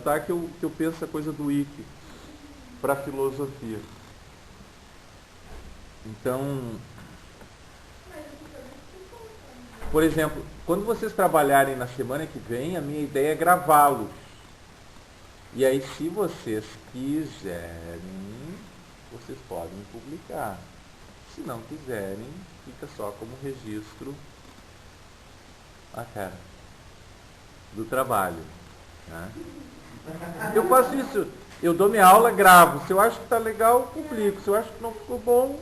notar que eu penso a coisa do wiki para a filosofia. Então, por exemplo, quando vocês trabalharem na semana que vem, a minha ideia é gravá-los. E aí, se vocês quiserem, vocês podem publicar. Se não quiserem, fica só como registro do trabalho. Né? Eu faço isso. Eu dou minha aula, gravo. Se eu acho que está legal, publico. Se eu acho que não ficou bom,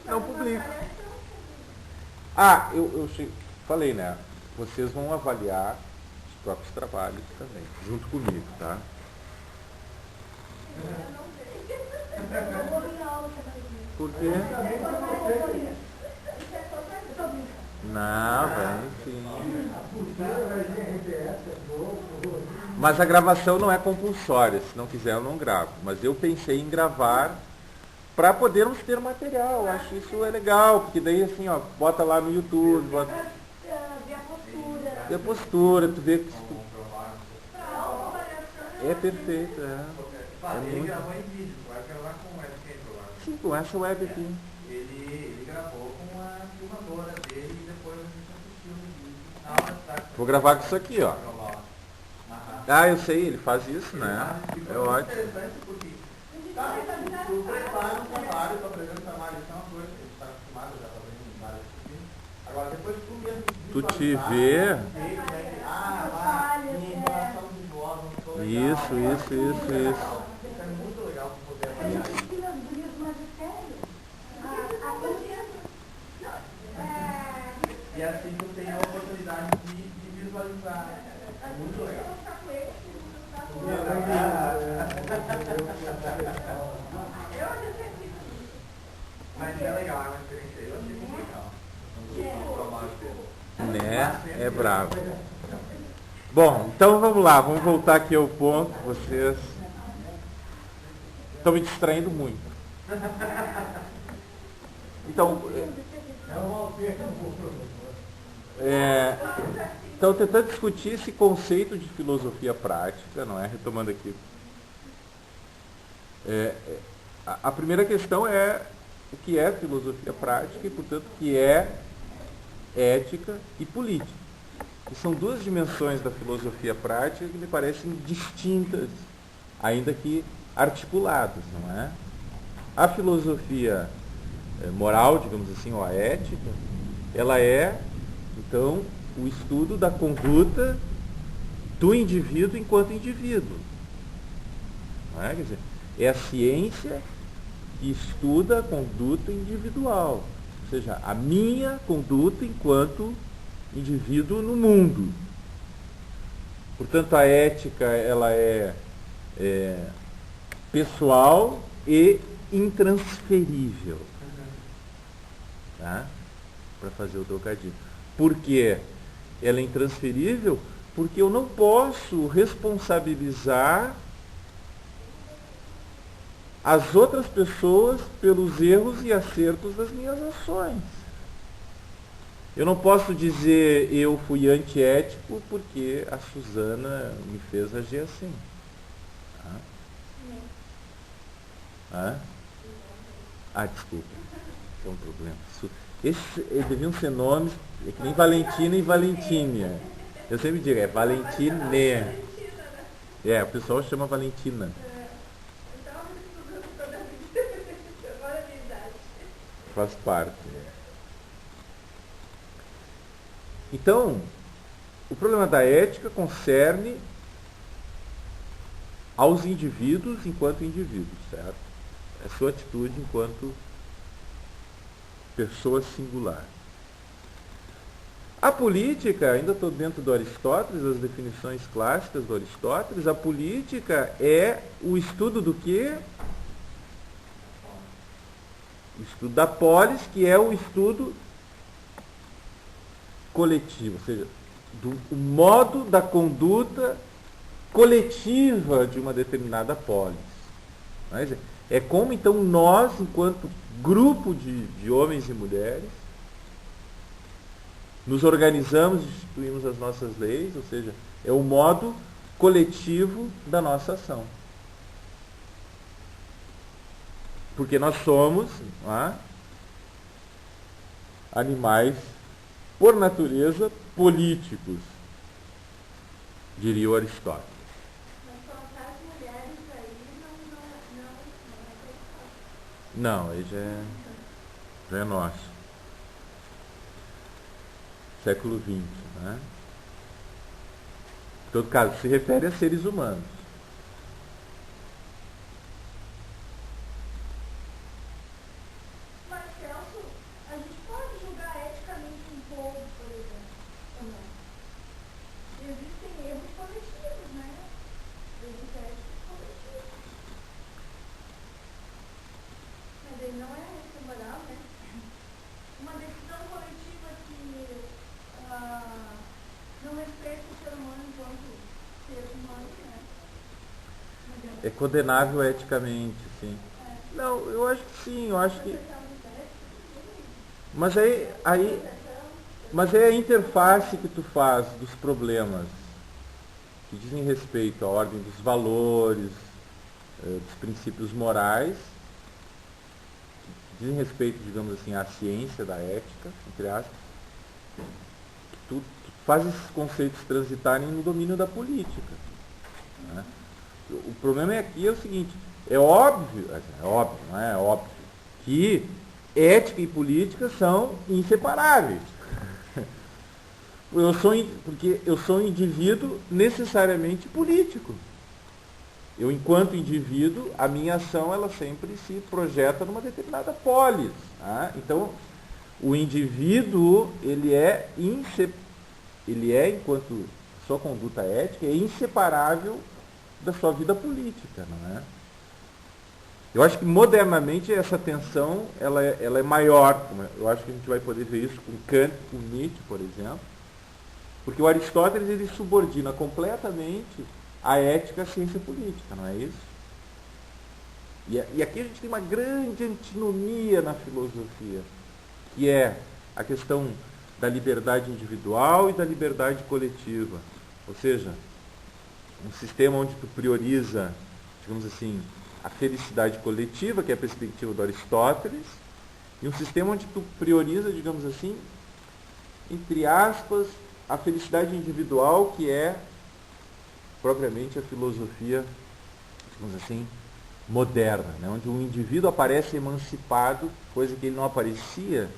não publico. Eu falei, né? Vocês vão avaliar os próprios trabalhos também, junto comigo, tá? Por quê? Não, vai sim. Mas a gravação não é compulsória. Se não quiser, eu não gravo. Mas eu pensei em gravar para podermos ter material. Eu acho isso é legal, porque daí assim, ó, bota lá no YouTube, bota... Vê a postura, tu vê que é perfeito, é muito... gravou em vídeo, vai gravar com essa. Sim, com essa web aqui. Ele gravou com a filmadora dele e depois a gente assistiu no vídeo. Vou gravar com isso aqui, ó. Eu sei, ele faz isso, né? É ótimo. Tu prepara um trabalho para apresentar um trabalho, isso é uma coisa que a gente está acostumado já fazendo várias disciplinas. Agora, depois tu mesmo... Tu te vê... Isso. Isso é muito legal para poder avaliar. E assim tu tem a oportunidade de visualizar. É muito legal. Mas é legal, é uma experiência. Eu achei muito legal. Né? É bravo. Bom, então vamos lá, vamos voltar aqui ao ponto. Vocês estão me distraindo muito. Então, então tentando discutir esse conceito de filosofia prática, não é? Retomando aqui. A primeira questão é o que é filosofia prática e, portanto, o que é ética e política. E são duas dimensões da filosofia prática que me parecem distintas, ainda que articuladas, não é? A filosofia moral, digamos assim, ou a ética, ela é, então, o estudo da conduta do indivíduo enquanto indivíduo. Não é? Quer dizer, é a ciência que estuda a conduta individual, ou seja, a minha conduta enquanto indivíduo no mundo. Portanto, a ética ela é pessoal e intransferível. Tá? Para fazer o trocadilho. Por que ela é intransferível? Porque eu não posso responsabilizar as outras pessoas pelos erros e acertos das minhas ações. Eu não posso dizer eu fui antiético porque a Suzana me fez agir assim. Desculpa. Isso é um problema. Deviam ser nomes, é que nem Valentina e Valentínia. Eu sempre digo, é Valentine. O pessoal chama Valentina. Faz parte. Então, o problema da ética concerne aos indivíduos enquanto indivíduos, certo? É sua atitude enquanto pessoa singular. A política, ainda estou dentro do Aristóteles, as definições clássicas do Aristóteles, a política é o estudo do quê? O estudo da polis, que é o estudo coletivo, ou seja, do modo da conduta coletiva de uma determinada polis. É como então nós, enquanto grupo de homens e mulheres, nos organizamos e instituímos as nossas leis, ou seja, é o modo coletivo da nossa ação. Porque nós somos animais, por natureza, políticos, diria o Aristóteles. Mas colocar as mulheres aí Não, aí já é nosso. Século XX, né? Em todo caso, se refere a seres humanos. Mas, Celso, a gente pode julgar eticamente um povo, por exemplo, também. Existem erros coletivos, né? Existem éticos coletivos. Mas ele não é esse moral, né? Uma decisão coletiva que não respeita o ser humano enquanto ser humano, né? É condenável eticamente, sim. Não, eu acho que sim, eu acho que... Mas aí é a interface que tu faz dos problemas que dizem respeito à ordem dos valores, dos princípios morais, que dizem respeito, digamos assim, à ciência da ética, entre aspas, que tu faz esses conceitos transitarem no domínio da política, né? O problema aqui é o seguinte, é óbvio, não é óbvio, que ética e política são inseparáveis. Porque eu sou um indivíduo necessariamente político. Eu, enquanto indivíduo, a minha ação ela sempre se projeta numa determinada polis. Tá? Então, o indivíduo, ele é, enquanto sua conduta ética, é inseparável da sua vida política, não é? Eu acho que modernamente essa tensão ela é maior. Eu acho que a gente vai poder ver isso com Kant, com Nietzsche, por exemplo, porque o Aristóteles ele subordina completamente a ética à ciência política, não é isso? E aqui a gente tem uma grande antinomia na filosofia, que é a questão da liberdade individual e da liberdade coletiva. Ou seja, um sistema onde tu prioriza, digamos assim, a felicidade coletiva, que é a perspectiva do Aristóteles, e um sistema onde tu prioriza, digamos assim, entre aspas, a felicidade individual, que é propriamente a filosofia, digamos assim, moderna, né? Onde o indivíduo aparece emancipado, coisa que ele não aparecia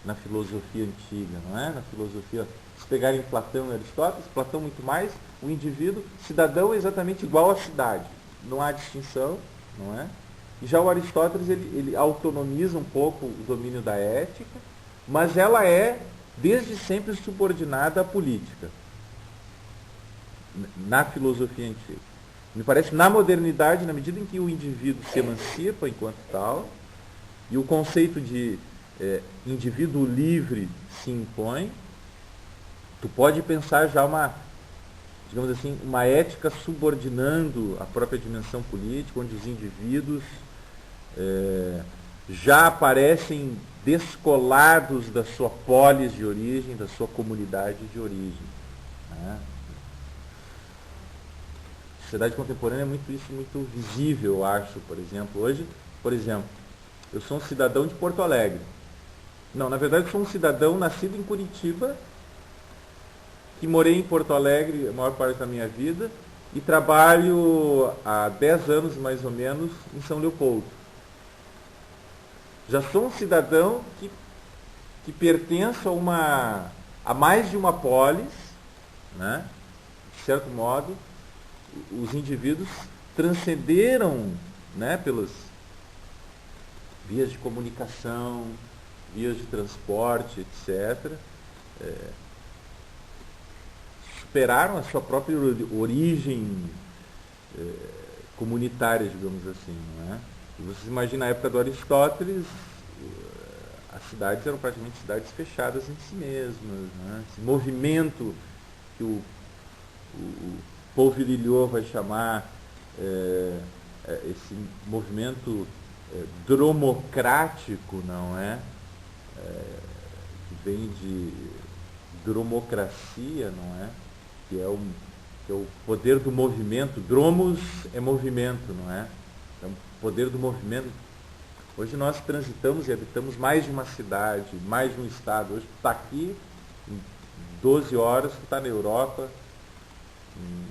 na filosofia antiga, não é? Na filosofia, se pegarem Platão e Aristóteles, Platão muito mais, o indivíduo, cidadão é exatamente igual à cidade, não há distinção, não é? E já o Aristóteles, ele autonomiza um pouco o domínio da ética, mas ela é, desde sempre, subordinada à política, na filosofia antiga. Me parece, na modernidade, na medida em que o indivíduo se emancipa enquanto tal, e o conceito de indivíduo livre se impõe, tu pode pensar já digamos assim, uma ética subordinando a própria dimensão política, onde os indivíduos já aparecem descolados da sua polis de origem, da sua comunidade de origem, né? A sociedade contemporânea é muito isso, muito visível, eu acho, por exemplo. Hoje, por exemplo, eu sou um cidadão de Porto Alegre. Não, na verdade eu sou um cidadão nascido em Curitiba, que morei em Porto Alegre a maior parte da minha vida e trabalho há 10 anos mais ou menos em São Leopoldo. Já sou um cidadão que pertence a mais de uma polis, né? De certo modo, os indivíduos transcenderam, né, pelas vias de comunicação, vias de transporte, etc., superaram a sua própria origem comunitária, digamos assim, não é? E vocês imaginam, na época do Aristóteles, as cidades eram praticamente cidades fechadas em si mesmas, né? Esse movimento que o Paul Virilio vai chamar, esse movimento dromocrático, não é? Que vem de dromocracia, não é? Que é que é o poder do movimento. Dromos é movimento, não é? Então, o poder do movimento. Hoje nós transitamos e habitamos mais de uma cidade, mais de um estado. Hoje tu está aqui, em 12 horas tu está na Europa, em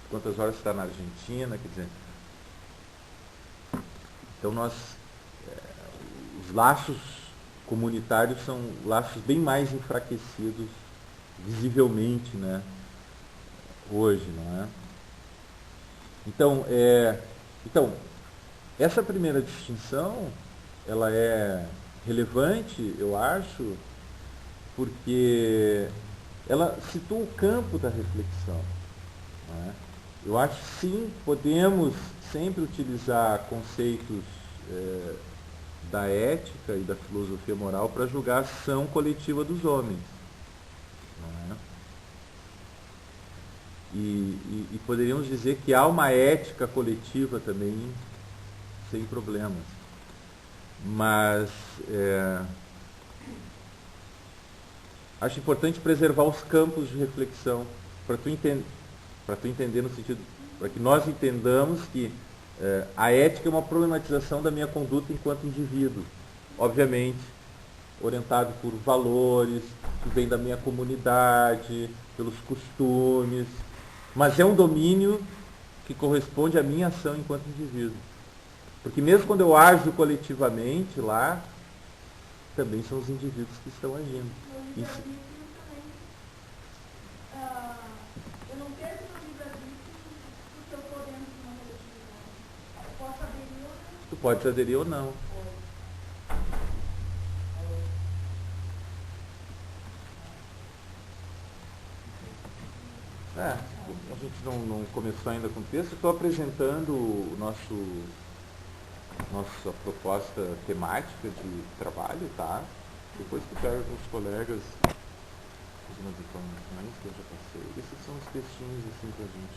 quantas horas tu está na Argentina, quer dizer. Então os laços comunitários são laços bem mais enfraquecidos, visivelmente, né, hoje, não é? Então, essa primeira distinção, ela é relevante, eu acho, porque ela situa o campo da reflexão, não é? Eu acho que sim, podemos sempre utilizar conceitos da ética e da filosofia moral para julgar a ação coletiva dos homens. Não é? E poderíamos dizer que há uma ética coletiva também, sem problemas. Mas acho importante preservar os campos de reflexão para tu entender no sentido, para que nós entendamos que a ética é uma problematização da minha conduta enquanto indivíduo, obviamente orientado por valores que vêm da minha comunidade, pelos costumes, mas é um domínio que corresponde à minha ação enquanto indivíduo. Porque mesmo quando eu ajo coletivamente lá, também são os indivíduos que estão agindo. Isso. Eu não perco meu livre-arbítrio porque eu estou dentro de uma coletividade. Eu posso aderir ou não? Tu pode aderir ou não. A gente não começou ainda com o texto. Estou apresentando nossa proposta temática de trabalho, tá? Depois que pego com os colegas algumas informações que eu já passei. Esses são os textinhos assim para a gente.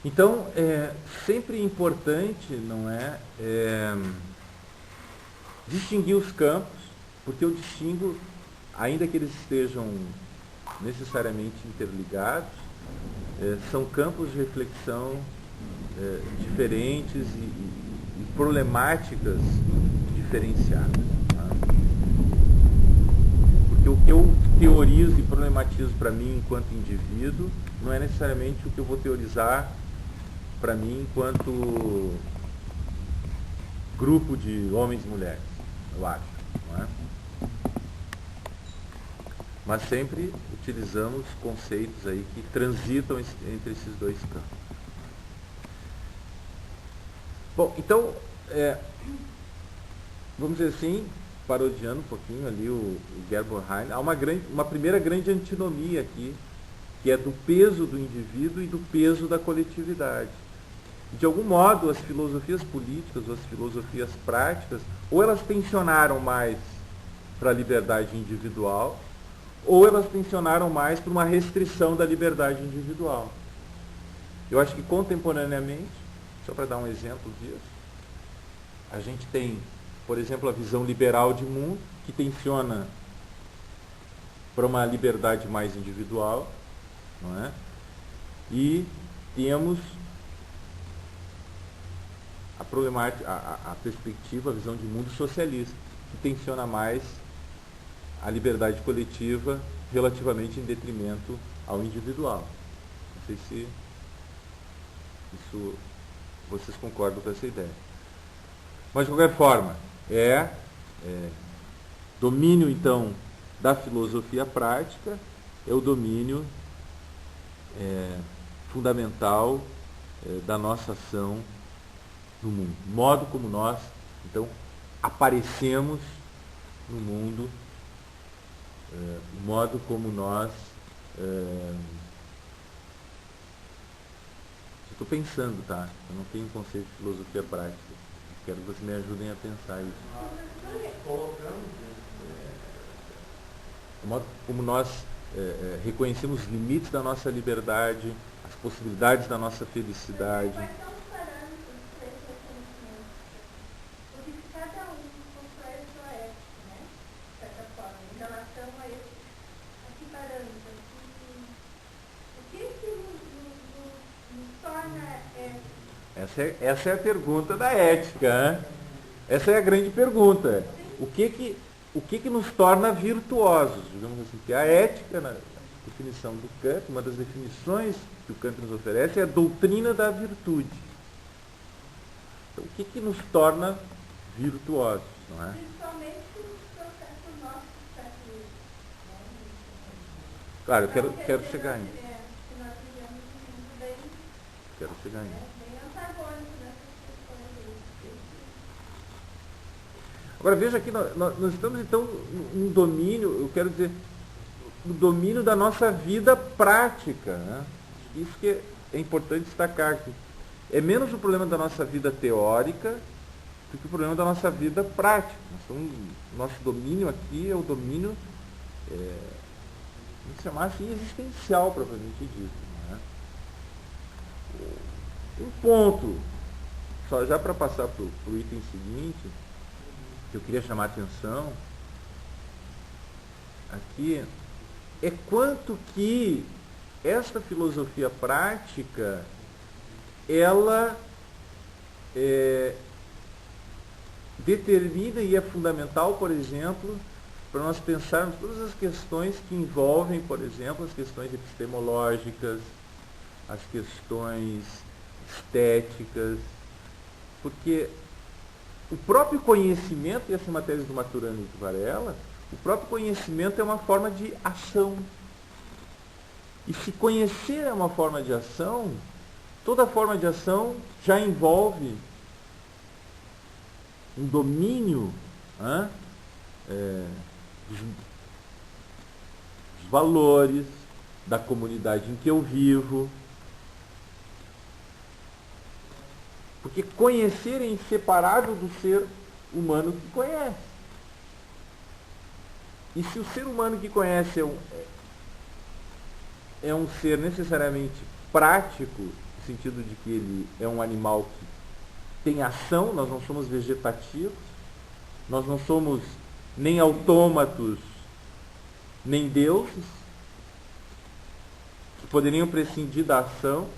Então, é sempre importante, não é, distinguir os campos, porque eu distingo, ainda que eles estejam necessariamente interligados, são campos de reflexão diferentes e problemáticas diferenciadas. Tá? Porque o que eu teorizo e problematizo para mim enquanto indivíduo não é necessariamente o que eu vou teorizar para mim enquanto grupo de homens e mulheres, eu acho, não é? Mas sempre utilizamos conceitos aí que transitam entre esses dois campos. Bom, então, vamos dizer assim, parodiando um pouquinho ali o Gerber Heine, há uma primeira grande antinomia aqui, que é do peso do indivíduo e do peso da coletividade. De algum modo, as filosofias políticas ou as filosofias práticas, ou elas tensionaram mais para a liberdade individual, ou elas tensionaram mais para uma restrição da liberdade individual. Eu acho que contemporaneamente, só para dar um exemplo disso, a gente tem, por exemplo, a visão liberal de mundo, que tensiona para uma liberdade mais individual, não é? E temos a problemática, a perspectiva, a visão de mundo socialista, que tensiona mais a liberdade coletiva relativamente em detrimento ao individual. Não sei se vocês concordam com essa ideia. Mas, de qualquer forma, domínio, então, da filosofia prática é o domínio fundamental da nossa ação no mundo. O modo como nós, então, aparecemos no mundo, o modo como nós... Estou pensando, tá? Eu não tenho um conceito de filosofia prática. Quero que vocês me ajudem a pensar isso. O modo como nós reconhecemos os limites da nossa liberdade, as possibilidades da nossa felicidade. Quais são os parâmetros para esse reconhecimento? Porque se cada um constrói a sua ética, né? De certa forma, em relação a esse parâmetro, o que nos torna ética? Essa é a pergunta da ética, né? Essa é a grande pergunta. O que nos torna virtuosos, digamos assim? Que a ética, na definição do Kant, uma das definições que o Kant nos oferece é a doutrina da virtude. Então, o que nos torna virtuosos, não é? Principalmente nos processos nossos do século, né? Claro, eu Então, quero quer dizer, chegar nós nisso. tivemos- que nós vivemos um mundo Quero chegar nisso. bem antagônico nessas questões aí. Agora veja aqui, nós estamos então num domínio, eu quero dizer, no domínio da nossa vida prática. Né? Isso que é importante destacar aqui. É menos o problema da nossa vida teórica do que o problema da nossa vida prática. Então, nosso domínio aqui é o domínio, vamos chamar assim, existencial, propriamente dito. Né? Um ponto, só já para passar para o item seguinte, que eu queria chamar a atenção aqui, é quanto que esta filosofia prática, ela determina e é fundamental, por exemplo, para nós pensarmos todas as questões que envolvem, por exemplo, as questões epistemológicas, as questões estéticas, porque o próprio conhecimento, e essa é uma tese do Maturana e do Varela, o próprio conhecimento é uma forma de ação. E se conhecer é uma forma de ação, toda forma de ação já envolve um domínio dos valores, da comunidade em que eu vivo. Porque conhecer é inseparável do ser humano que conhece. E se o ser humano que conhece é um ser necessariamente prático, no sentido de que ele é um animal que tem ação, nós não somos vegetativos, nós não somos nem autômatos, nem deuses, que poderiam prescindir da ação.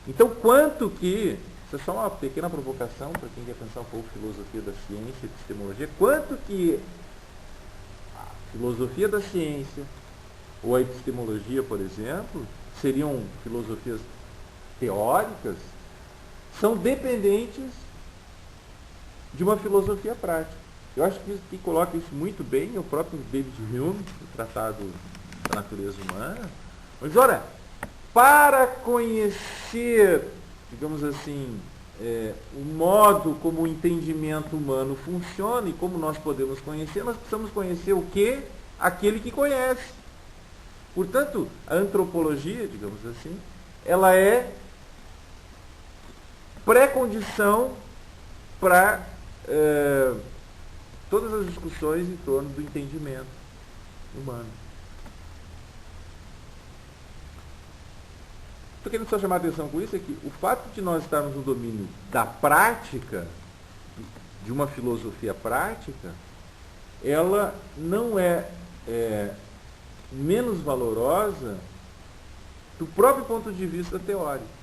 Então, quanto que, isso é só uma pequena provocação para quem quer pensar um pouco filosofia da ciência e epistemologia, quanto que a filosofia da ciência ou a epistemologia, por exemplo, seriam filosofias teóricas, são dependentes de uma filosofia prática. Eu acho que quem coloca isso muito bem é o próprio David Hume, no Tratado da Natureza Humana. Mas, ora, para conhecer, digamos assim, o modo como o entendimento humano funciona e como nós podemos conhecer, nós precisamos conhecer o quê? Aquele que conhece. Portanto, a antropologia, digamos assim, ela é pré-condição para todas as discussões em torno do entendimento humano. Estou querendo só chamar a atenção com isso, é que o fato de nós estarmos no domínio da prática, de uma filosofia prática, ela não é menos valorosa do próprio ponto de vista teórico.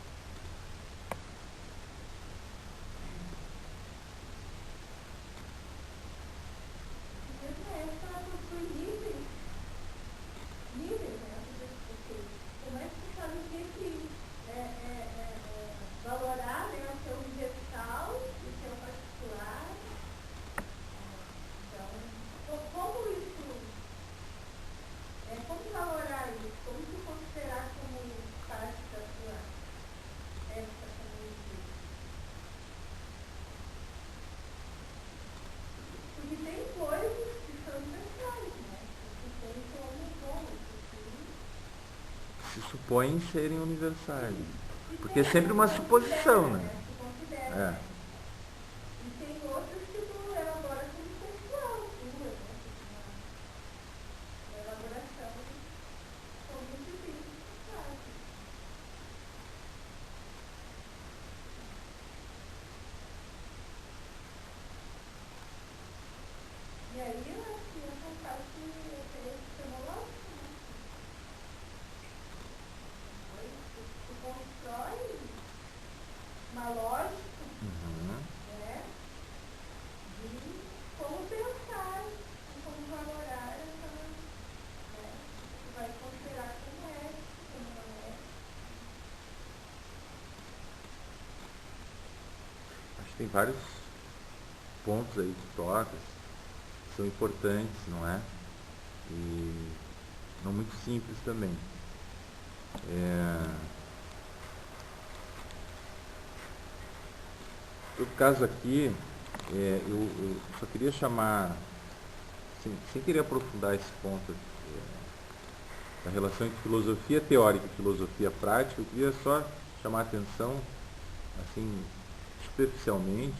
Valorar, né, o seu universal e o seu particular. Então, como isso, como valorar isso? Como se considerar como parte da sua ética comunitária? Porque tem coisas que são universais, né? Que tem como Se supõem serem universais. Porque é sempre uma suposição, né? E tem outras que tu elabora como pessoal, tua, né? tem vários pontos aí que toca, que são importantes, não é? E não muito simples também. No caso aqui, eu só queria chamar, sem querer aprofundar esse ponto da relação entre filosofia teórica e filosofia prática, eu queria só chamar a atenção, assim, superficialmente,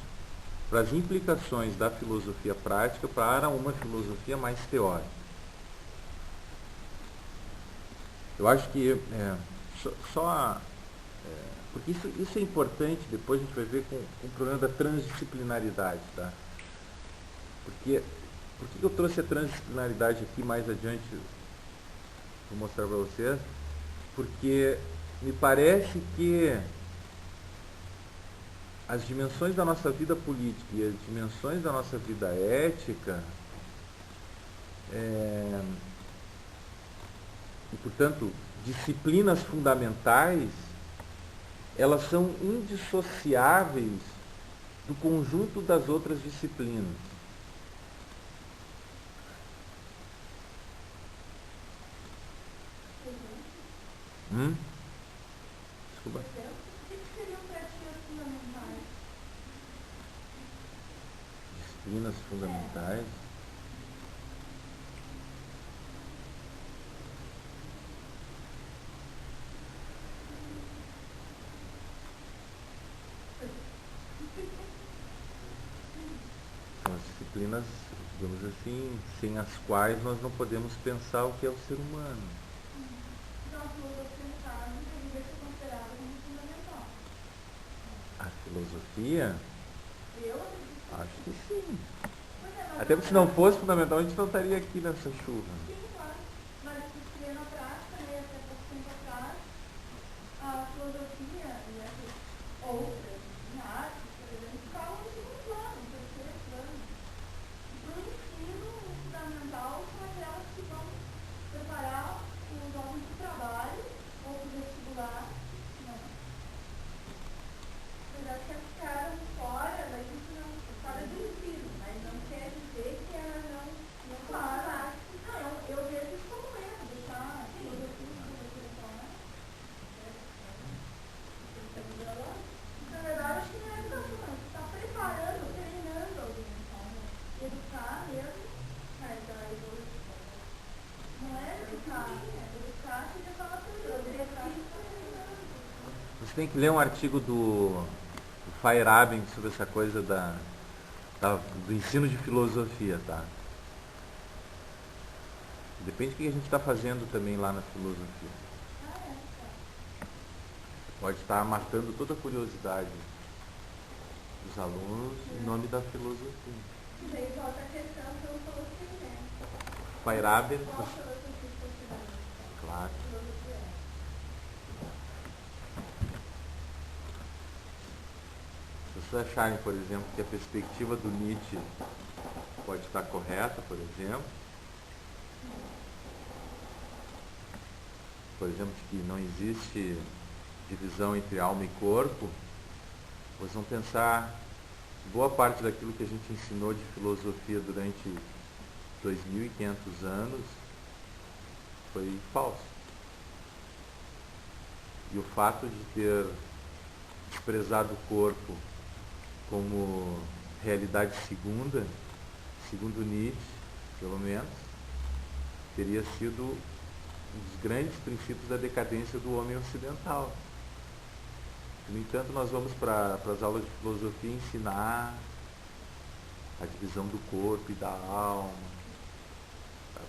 para as implicações da filosofia prática para uma filosofia mais teórica. Eu acho que porque isso é importante, depois a gente vai ver com o problema da transdisciplinaridade, tá? Por que eu trouxe a transdisciplinaridade aqui mais adiante? Vou mostrar para vocês. Porque me parece que as dimensões da nossa vida política e as dimensões da nossa vida ética e, portanto, disciplinas fundamentais, elas são indissociáveis do conjunto das outras disciplinas. Desculpa. O que seriam práticas fundamentais? Disciplinas fundamentais. São as disciplinas, digamos assim, sem as quais nós não podemos pensar o que é o ser humano. Então, a filosofia, no caso, deveria ser considerada como fundamental. A filosofia? Eu acredito. Acho que sim. Mas Até porque se não fosse fundamental, a gente não estaria aqui nessa chuva. sim, claro. Mas se vê na prática, né, até pouco tempo atrás, a filosofia e essas outras, em arte, por exemplo, ficavam no segundo plano, no terceiro plano. E para o ensino fundamental são aquelas que vão preparar os jovens para o trabalho ou para o vestibular. Não. Apesar que elas ficaram fora, mas isso não fora do ensino, mas não quer dizer que ela não para. Não, eu vejo isso como erro, deixar a filosofia fora. Na verdade, acho que não é educação, não. Você está preparando, treinando alguém. Então, educar mesmo, mas a evolução. Não é educar, educar que já fala tudo. Educar que está treinando. Você tem que ler um artigo do Feyerabend sobre essa coisa do ensino de filosofia, tá? Depende do que a gente está fazendo também lá na filosofia. Pode estar matando toda a curiosidade dos alunos em nome da filosofia. E daí volta a questão que eu falei assim, né? Feyerabend, Qual filosofia está estudando? claro. Filosofia. Se vocês acharem, por exemplo, que a perspectiva do Nietzsche pode estar correta, por exemplo, de que não existe divisão entre alma e corpo, vocês vão pensar que boa parte daquilo que a gente ensinou de filosofia durante 2.500 anos foi falso. E o fato de ter desprezado o corpo como realidade segunda, segundo Nietzsche, pelo menos, teria sido um dos grandes princípios da decadência do homem ocidental. No entanto, nós vamos para as aulas de filosofia ensinar a divisão do corpo e da alma.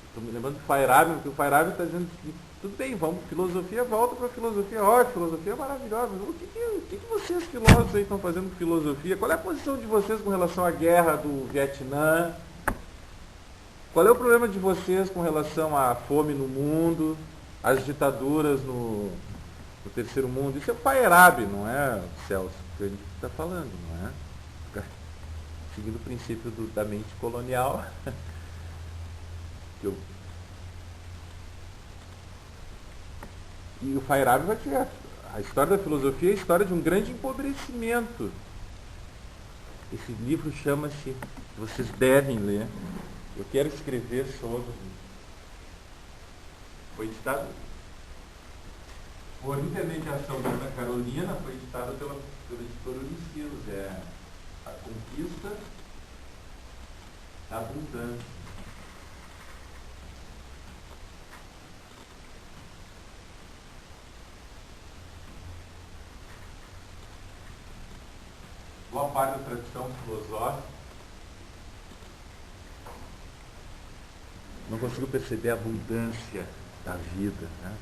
Estou me lembrando do Feyerabend, porque o Feyerabend está dizendo que tudo bem, vamos, filosofia, volta para a filosofia, filosofia é maravilhosa. O que vocês filósofos aí estão fazendo com filosofia? Qual é a posição de vocês com relação à guerra do Vietnã? Qual é o problema de vocês com relação à fome no mundo, às ditaduras no terceiro mundo? Isso é o Feyerabend, não é, Celso, que a gente está falando, não é? Seguindo o princípio da mente colonial. E o Feyerabend vai dizer, a história da filosofia é a história de um grande empobrecimento Esse livro chama-se, vocês devem ler, Eu Quero Escrever Sobre. Foi editado por intermediação da Ana Carolina, foi editado pela editora Unicilos. É A Conquista da Abundância. Boa parte da tradição filosófica não conseguiu perceber a abundância da vida, né?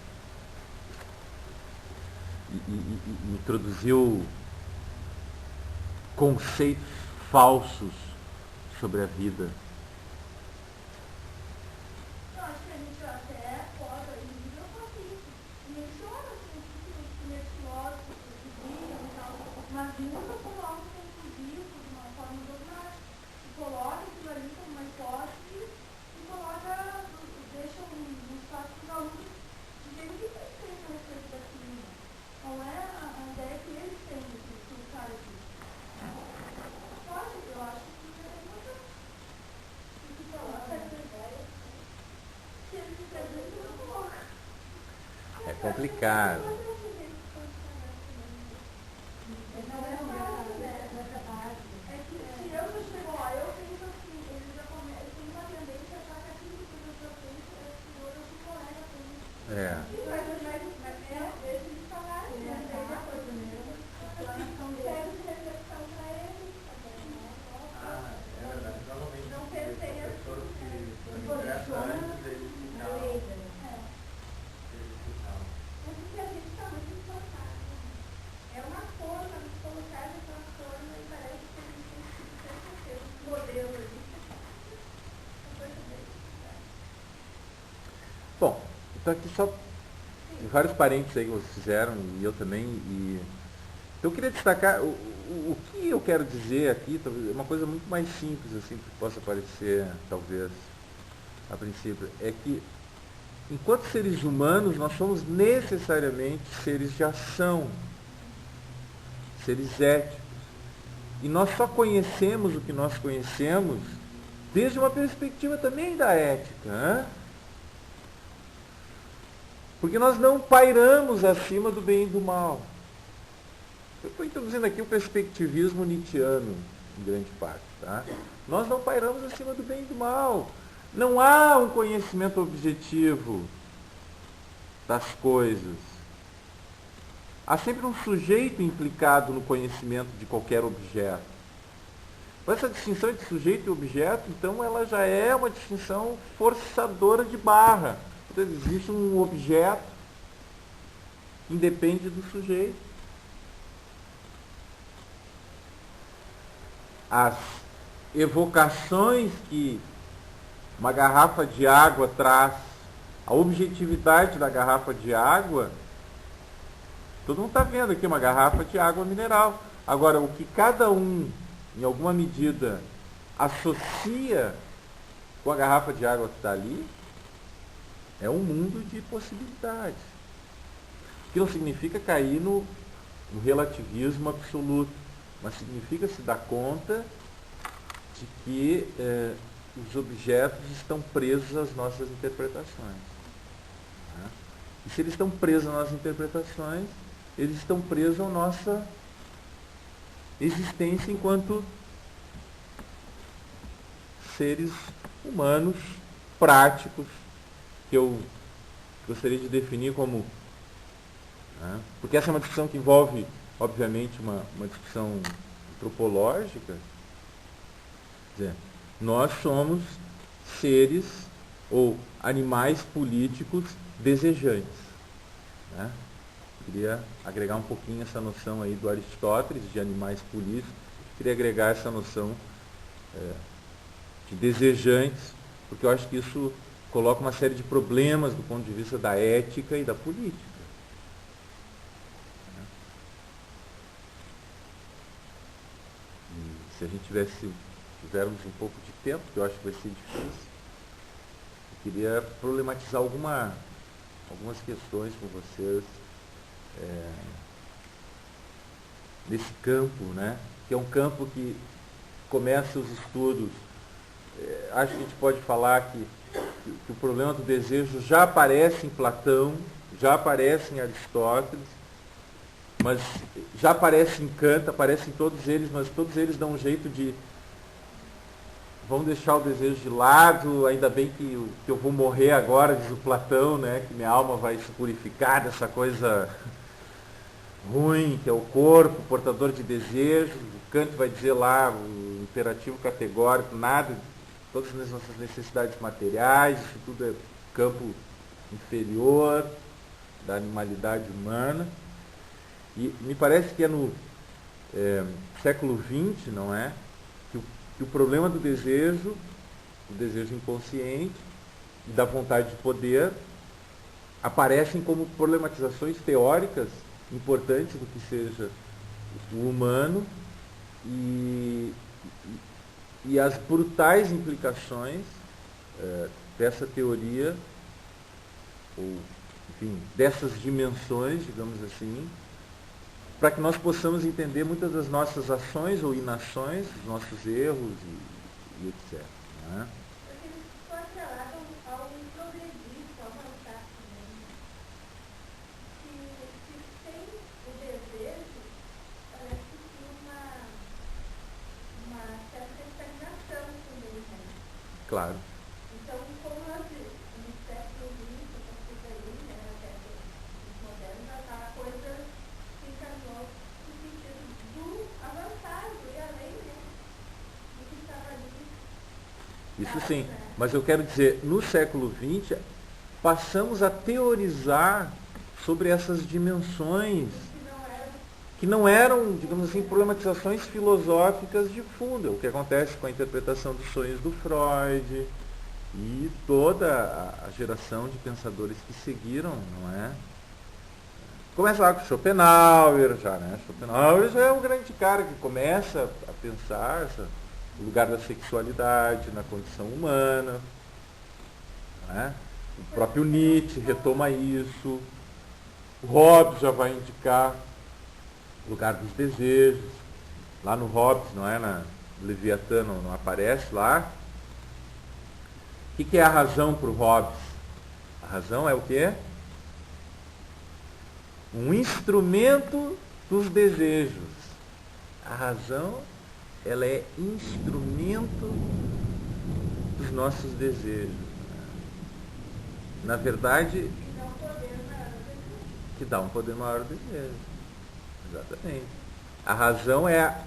E introduziu conceitos falsos sobre a vida. Eu acho que a gente até pode, em livro eu faço isso. Menciona assim, os primeiros filósofos que viviam e tal, mas nunca coloca inclusivo de uma forma dogmática. E coloca aquilo ali como uma hipótese e coloca, deixa um espaço para os alunos dizerem o que eles pensam a respeito daquilo. Não é a ideia que eles têm do cara aqui. Eu acho que é importante. Porque coloca essa ideia que eles entendem que não coloca. É complicado. É que se eu já chego lá, eu penso assim, eles já começam, tem uma tendência a achar que aquilo que eu já penso é superior ao que o colega pensa. É. Mas é esse dicionário, né? Daí depois do mesmo, são critérios de reflexão para eles. É verdade. Normalmente, Não pensei o professor que assim. interessa antes, ele explicar. É porque a gente está muito esforçado. É uma forma de colocar essa forma e parece que a gente tem que ter um modelo ali. Bom, então aqui só vários parênteses aí que vocês fizeram, e eu também. Então eu queria destacar o que eu quero dizer aqui, talvez, é uma coisa muito mais simples, assim, que possa parecer, talvez, a princípio, é que enquanto seres humanos, nós somos necessariamente seres de ação, seres éticos. E nós só conhecemos o que nós conhecemos desde uma perspectiva também da ética, né? Porque nós não pairamos acima do bem e do mal. Eu estou introduzindo aqui o perspectivismo nietzschiano, em grande parte. Tá? Nós não pairamos acima do bem e do mal. Não há um conhecimento objetivo das coisas. Há sempre um sujeito implicado no conhecimento de qualquer objeto. Essa distinção entre sujeito e objeto, então, ela já é uma distinção forçadora de barra. Então, existe um objeto que independe do sujeito. As evocações que uma garrafa de água traz, a objetividade da garrafa de água, todo mundo está vendo aqui uma garrafa de água mineral. Agora, o que cada um, em alguma medida, associa com a garrafa de água que está ali, é um mundo de possibilidades. O que não significa cair no relativismo absoluto, mas significa se dar conta de que os objetos estão presos às nossas interpretações. Né? E se eles estão presos às nossas interpretações, eles estão presos à nossa existência enquanto seres humanos práticos, que eu gostaria de definir como... Né? Porque essa é uma discussão que envolve, obviamente, uma discussão antropológica. Quer dizer, nós somos seres ou animais políticos desejantes. Né? Queria agregar um pouquinho essa noção aí do Aristóteles, de animais políticos. Queria agregar essa noção de desejantes, porque eu acho que isso coloca uma série de problemas do ponto de vista da ética e da política. E se a gente tivermos um pouco de tempo, que eu acho que vai ser difícil, eu queria problematizar algumas questões com vocês nesse campo, né? Que é um campo que começa os estudos, acho que a gente pode falar que o problema do desejo já aparece em Platão, já aparece em Aristóteles, mas já aparece em Kant, aparece em todos eles, mas todos eles dão um jeito de vamos deixar o desejo de lado, ainda bem que eu vou morrer agora, diz o Platão, né, que minha alma vai se purificar dessa coisa ruim, que é o corpo, portador de desejos. O Kant vai dizer lá, o imperativo categórico, nada, todas as nossas necessidades materiais, isso tudo é campo inferior da animalidade humana. E me parece que é no século XX, não é? Que o problema do desejo, o desejo inconsciente e da vontade de poder, aparecem como problematizações teóricas importantes do que seja o humano e as brutais implicações dessa teoria, ou, enfim, dessas dimensões, digamos assim, para que nós possamos entender muitas das nossas ações ou inações, os nossos erros e etc. Né? Porque eles só atrelaram ao progredir, ao avançar também. Se sem o desejo, parece que tinha uma certa estagnação também, né? Claro. Então, como nós vimos, no século XX, a partir daí, né, até os modernos, a coisa se encaminhou no sentido do avançar, do ir além, né, do que estava ali. Isso sim, mas eu quero dizer, no século XX, passamos a teorizar sobre essas dimensões que não eram, digamos assim, problematizações filosóficas de fundo. O que acontece com a interpretação dos sonhos do Freud e toda a geração de pensadores que seguiram, não é? Começa lá com Schopenhauer, já, né? Schopenhauer já é o grande cara que começa a pensar o lugar da sexualidade na condição humana. Né? O próprio Nietzsche retoma isso. O Hobbes já vai indicar o lugar dos desejos. Lá no Hobbes, não é? Na Leviatã não aparece lá. O que é a razão para o Hobbes? A razão é o quê? Um instrumento dos desejos. A razão, ela é instrumento dos nossos desejos. Na verdade, que dá um poder maior ao desejo. Exatamente. A razão é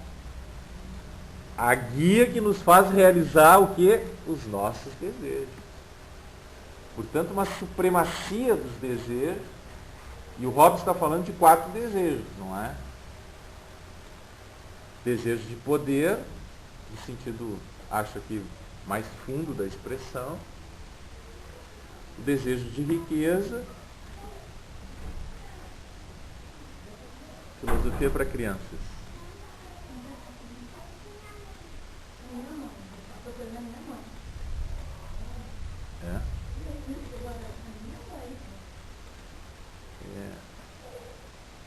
a guia que nos faz realizar o quê? Os nossos desejos. Portanto, uma supremacia dos desejos. E o Hobbes está falando de 4 desejos, não é? Desejo de poder, no sentido, acho aqui, mais fundo da expressão. O desejo de riqueza. Filosofia para crianças.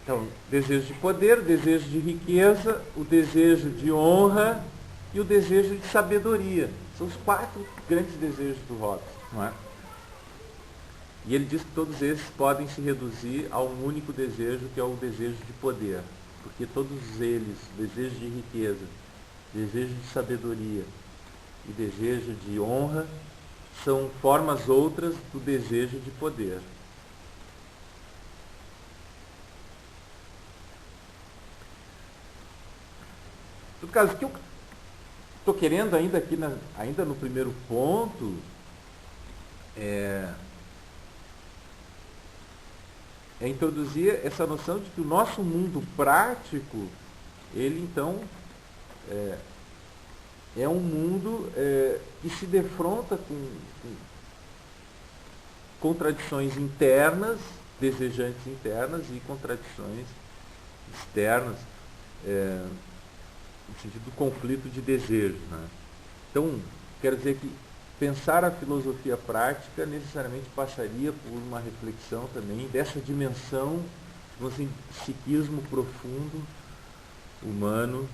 Então, desejo de poder, desejo de riqueza, o desejo de honra e o desejo de sabedoria. São os 4 grandes desejos do Hobbes, não é? E ele diz que todos esses podem se reduzir a um único desejo, que é o desejo de poder. Porque todos eles, desejo de riqueza, desejo de sabedoria e desejo de honra, são formas outras do desejo de poder. Em todo caso, o que eu estou querendo ainda aqui, ainda no primeiro ponto, é introduzir essa noção de que o nosso mundo prático, ele então é um mundo que se defronta com contradições internas, desejantes internas e contradições externas, no sentido do conflito de desejos. Né? Então, quero dizer que pensar a filosofia prática necessariamente passaria por uma reflexão também dessa dimensão, digamos assim, psiquismo profundo, humano,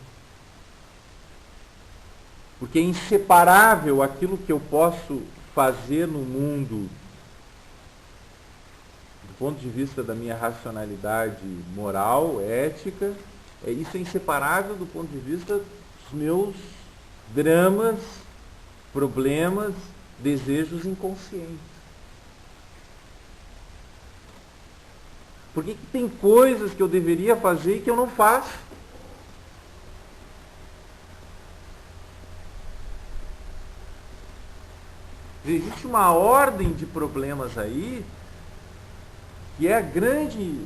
Porque é inseparável aquilo que eu posso fazer no mundo do ponto de vista da minha racionalidade moral, ética, isso é inseparável do ponto de vista dos meus dramas, problemas, desejos inconscientes. Por que tem coisas que eu deveria fazer e que eu não faço? Existe uma ordem de problemas aí, que é a grande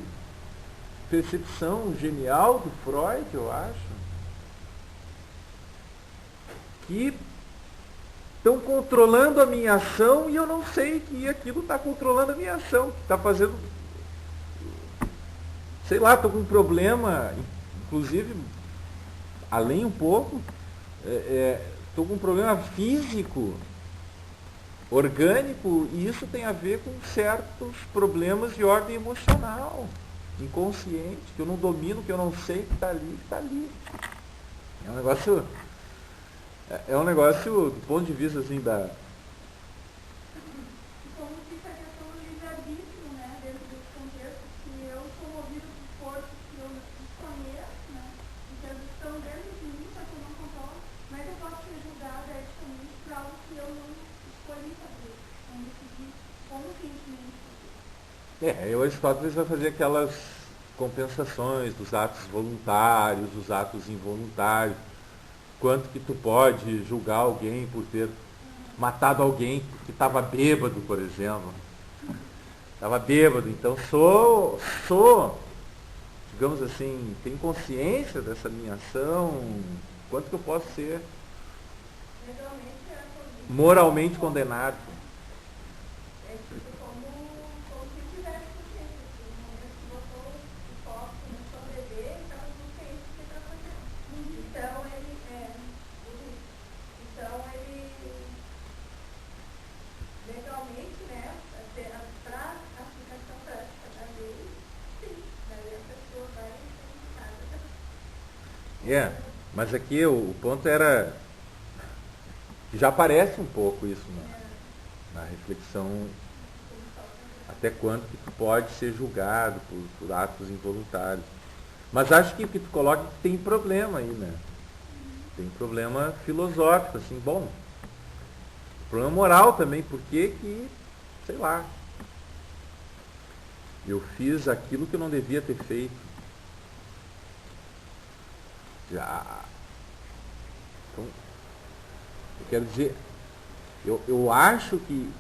percepção genial do Freud, eu acho, que estão controlando a minha ação e eu não sei que aquilo está controlando a minha ação, que está fazendo, sei lá, estou com um problema, inclusive, além um pouco, estou com um problema físico, orgânico, e isso tem a ver com certos problemas de ordem emocional, inconsciente, que eu não domino, que eu não sei que está ali, que está ali. É um negócio do ponto de vista assim da... Como fica a questão do livre-arbítrio, né, dentro desse contexto, que eu sou movido por forças que eu desconheço, né, e que elas estão dentro de mim, só que eu não controlo, mas eu posso ser julgada eticamente por algo que eu não escolhi fazer, não decidi conscientemente fazer. O Aristóteles vai fazer aquelas compensações dos atos voluntários, dos atos involuntários. Quanto que tu pode julgar alguém por ter matado alguém que estava bêbado, por exemplo. Estava bêbado, então sou, digamos assim, tenho consciência dessa minha ação, quanto que eu posso ser moralmente condenado. É tipo como se tivesse consciência, assim, no momento que botou o foco no sobreviver, então consciente do que está fazendo. Então ele legalmente, né, para a aplicação prática da lei, sim, daí a pessoa vai ser indicada. Mas aqui o ponto era que já aparece um pouco isso na reflexão, até quanto que tu pode ser julgado por atos involuntários. Mas acho que o que tu coloca tem problema aí, né? Tem problema filosófico, assim, bom. Problema moral também, porque que, sei lá, eu fiz aquilo que eu não devia ter feito. Já. Então, eu quero dizer, eu acho que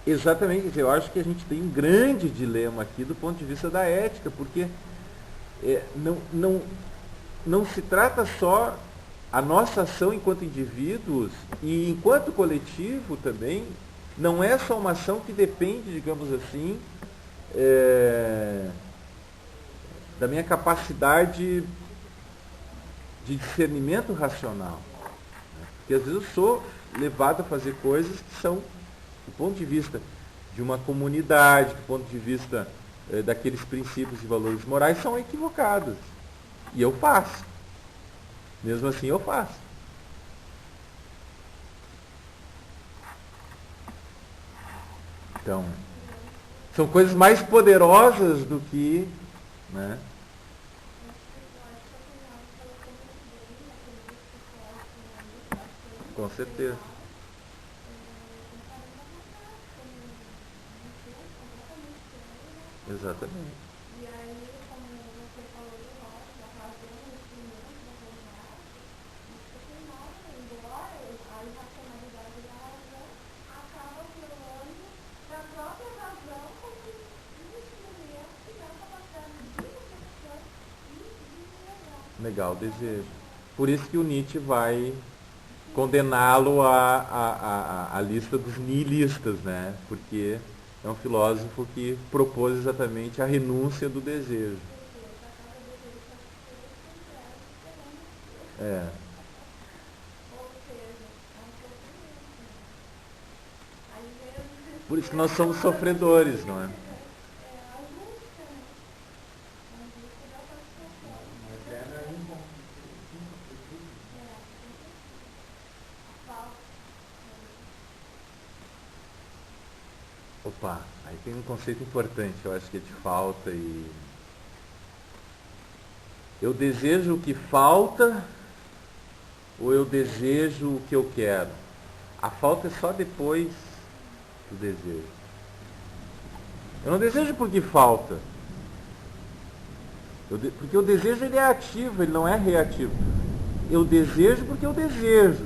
exatamente, quer dizer, eu acho que a gente tem um grande dilema aqui do ponto de vista da ética, porque não se trata só a nossa ação enquanto indivíduos e enquanto coletivo também, não é só uma ação que depende, digamos assim, da minha capacidade de discernimento racional. Porque às vezes eu sou levado a fazer coisas que são, do ponto de vista de uma comunidade, do ponto de vista daqueles princípios e valores morais, são equivocados. E eu faço. Mesmo assim eu faço. Então, são coisas mais poderosas do que, né? Com certeza. Exatamente. E aí, como você falou do nosso, da razão, do instrumento da vontade, isso que nota, embora a irracionalidade da razão acaba violando da própria razão como um instrumento que dá capacidade de percepção e de realização. Legal, desejo. Por isso que o Nietzsche vai condená-lo à lista dos nihilistas, né? Porque é um filósofo que propôs exatamente a renúncia do desejo. Por isso que nós somos sofredores, não é? Opa, aí tem um conceito importante, eu acho que é de falta e... Eu desejo o que falta ou eu desejo o que eu quero? A falta é só depois do desejo. Eu não desejo porque falta. Porque o desejo ele é ativo, ele não é reativo. Eu desejo porque eu desejo.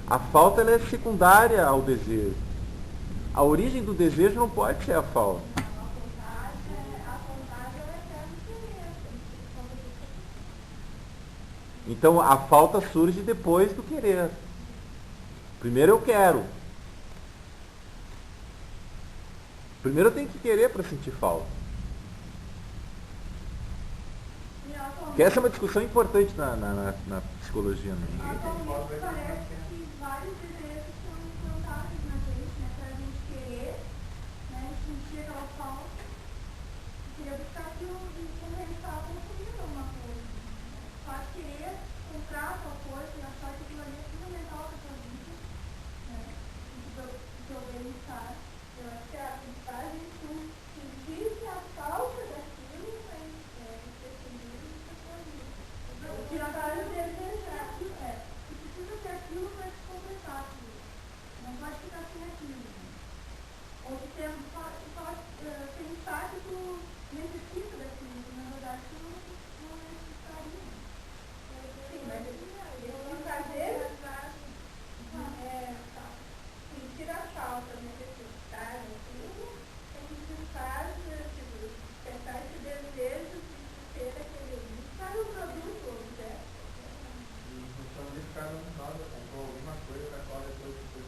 A falta ela é secundária ao desejo. A origem do desejo não pode ser a falta. Então a falta surge depois do querer. Primeiro eu quero. Primeiro eu tenho que querer para sentir falta. Que essa é uma discussão importante na psicologia. Né? Atualmente parece que vários desejos são implantados na gente, né? Para a gente querer, né? Sentir aquela falta. Queria buscar aquilo como resultado como comida alguma coisa. Só querer comprar tal coisa e achar que aquilo ali é fundamental para a sua vida, né? De organizar. Eu acho que a mensagem sentir que a falta daquilo é imprescindível para a sua vida. Que na verdade desejar tu precisa ter aquilo para te completar aquilo. Não pode ficar sem aquilo. Ou tu pensar que tu necessita daquilo, que na verdade tu não necessitaria. Sim, mas o fazer sentir a falta, necessitar aquilo, é que te faz pensar esse desejo de ter aquele para o produto ou objeto. E em função disso, cada um de nós comprou alguma coisa da qual depois foi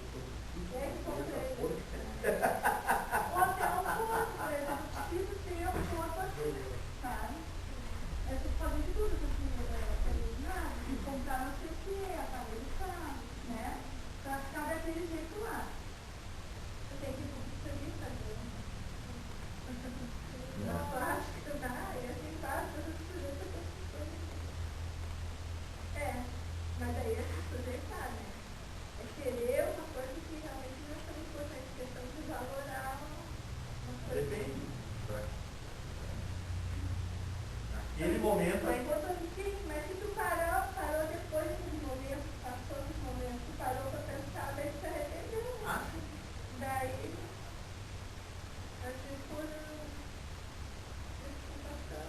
Ou até um ponto, por exemplo, preciso ter um ponto assim, sabe? Você pode de tudo com dinheiro, nada, de comprar não sei o que, aparelho caro, né? Para ficar daquele jeito lá. Você tem que ir fazer. Não acho que dá, eu tenho várias coisas que mas aí é se sujeitar, né? É querer uma coisa que realmente não é tão importante, questão de valorar uma coisa. Depende. Naquele momento. É importante sim, mas se tu parou depois daquele momento, passou desse momento, tu parou para pensar, daí tu se arrependeu. Sim. Daí, acho que por preocupação.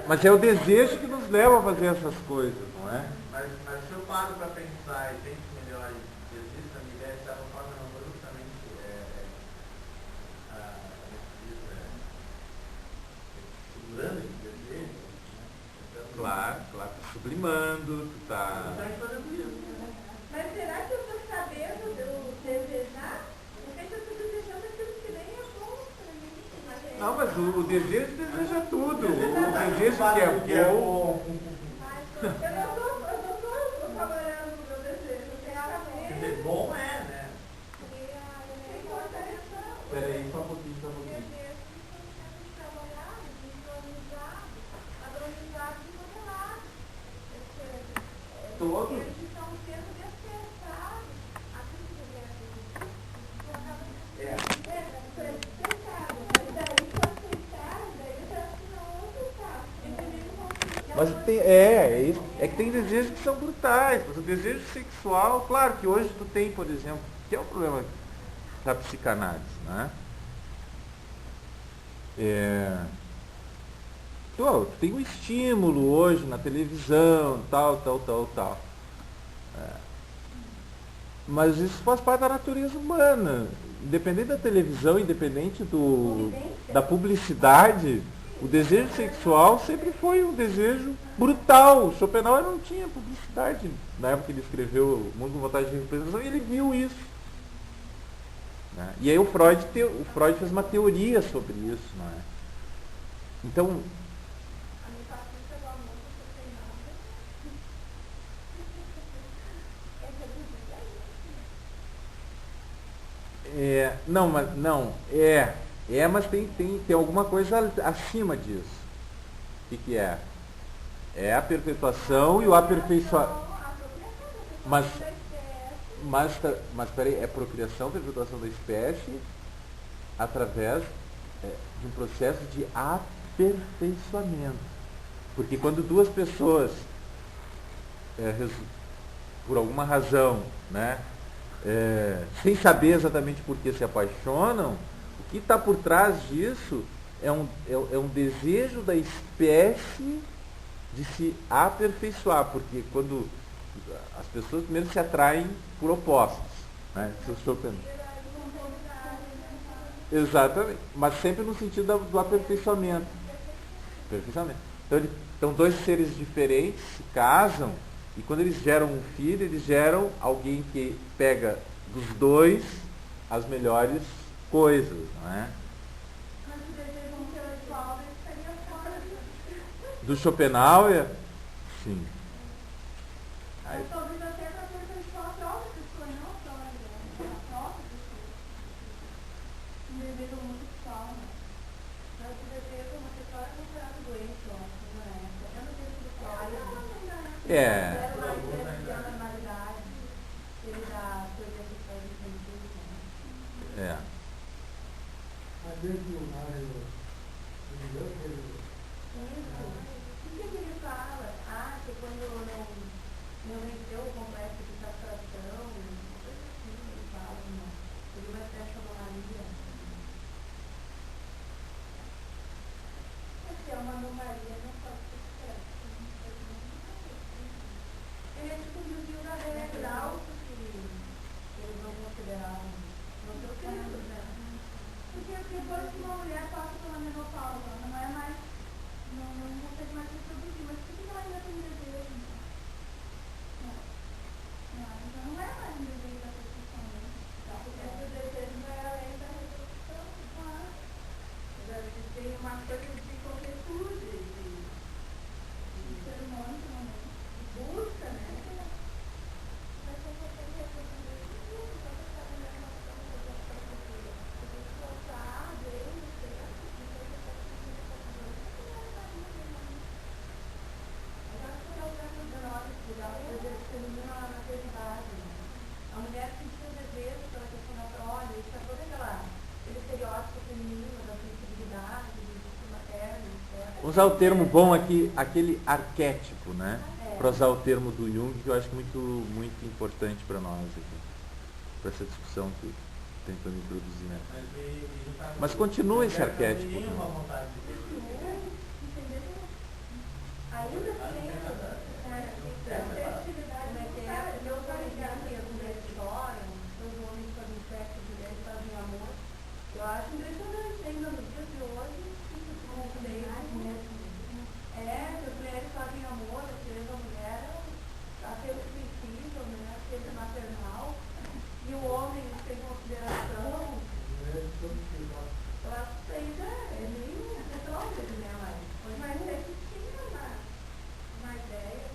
Mas é o desejo que nos leva a fazer essas coisas, não é? Mas se eu paro para pensar e penso melhor e existe a minha ideia, de certa forma, não vou justamente segurando esse desejo. Né? Claro, tá sublimando, tu tá... Fazendo isso. Mas será que eu estou sabendo do desejar? De repente eu estou desejando aquilo que nem é bom para mim. Não, mas o desejo deseja tudo. O desejo que é bom... Eu não estou trabalhando no meu desejo. Tem nada a ver. Dizer, bom é, né? Tem contaminação. Peraí, só um pouquinho. Desejo que são sendo trabalhados, visualizados, padronizados e modelados. Todos? Eles estão sendo despertados. Aquilo que deveria ser. Mas daí se aceitar, daí eu já acho que não é outro caso. Mas é isso. É que tem desejos que são brutais. Mas o desejo sexual, claro que hoje tu tem, por exemplo, que é o problema da psicanálise, né? Tu tem um estímulo hoje na televisão, tal. Mas isso faz parte da natureza humana. Independente da televisão, independente da publicidade, o desejo sexual sempre foi um desejo brutal. Schopenhauer não tinha publicidade na época que ele escreveu O Mundo com Vontade de Representação, e ele viu isso. Né? E aí o Freud fez uma teoria sobre isso. Não é? Então, mas tem alguma coisa acima disso. O que é? É a perpetuação e o aperfeiçoamento. Mas peraí, é procriação, perpetuação da espécie através de um processo de aperfeiçoamento. Porque quando duas pessoas, por alguma razão, né, sem saber exatamente por que se apaixonam, o que está por trás disso é um desejo da espécie de se aperfeiçoar, porque quando as pessoas primeiro se atraem por opostos, né? Exatamente, mas sempre no sentido do aperfeiçoamento. Então dois seres diferentes se casam e quando eles geram um filho, eles geram alguém que pega dos dois as melhores coisas, não é? Do Schopenhauer? Sim. Aí. Talvez até para aperfeiçoar a própria pessoa, não a própria pessoa. Um desejo homossexual, né? Mas o desejo homossexual é considerado doente, eu acho, não é? É no desejo do Freud. Era uma ideia de anormalidade, ele dá teoria sexual de científica, né? Às vezes o Mário O que ele fala? Que quando não venceu o complexo de castração, ele fala, ele vai ter essa anomalia. Se é uma anomalia, não pode ser certo. Ele é tipo um desvio da regra alto que eles vão considerar. Não estou querendo, né? Porque depois que uma mulher passa pela menopausa, não é mais, não consegue mais reproduzir, mas por que ela ainda tem desejo? Então não é mais um desejo da perfeição, né? Porque esse desejo não é além da reprodução, claro. Tem uma coisa de concretude, de ser humano, de busca, né? Mas você tem que reproduzir tudo, você está vendo uma coisa para você. Voltar, ver, não sei, a mulher sentiu o desejo pela questão da prole, isso é todo aquele estereótipo feminino da sensibilidade, do disco materno, etc. Vamos usar o termo bom aqui, aquele arquétipo, né? Para usar o termo do Jung, que eu acho muito, muito importante para nós aqui, para essa discussão que tentando introduzir, né? Mas continua esse arquétipo. Ainda tem eu acho impressionante ainda nos dias de hoje, as mulheres fazem amor, às vezes a mulher apelo sensível, né, seja maternal, e o homem sem consideração, eu acho que isso é meio retrógrado, né, mas sempre tinha uma ideia,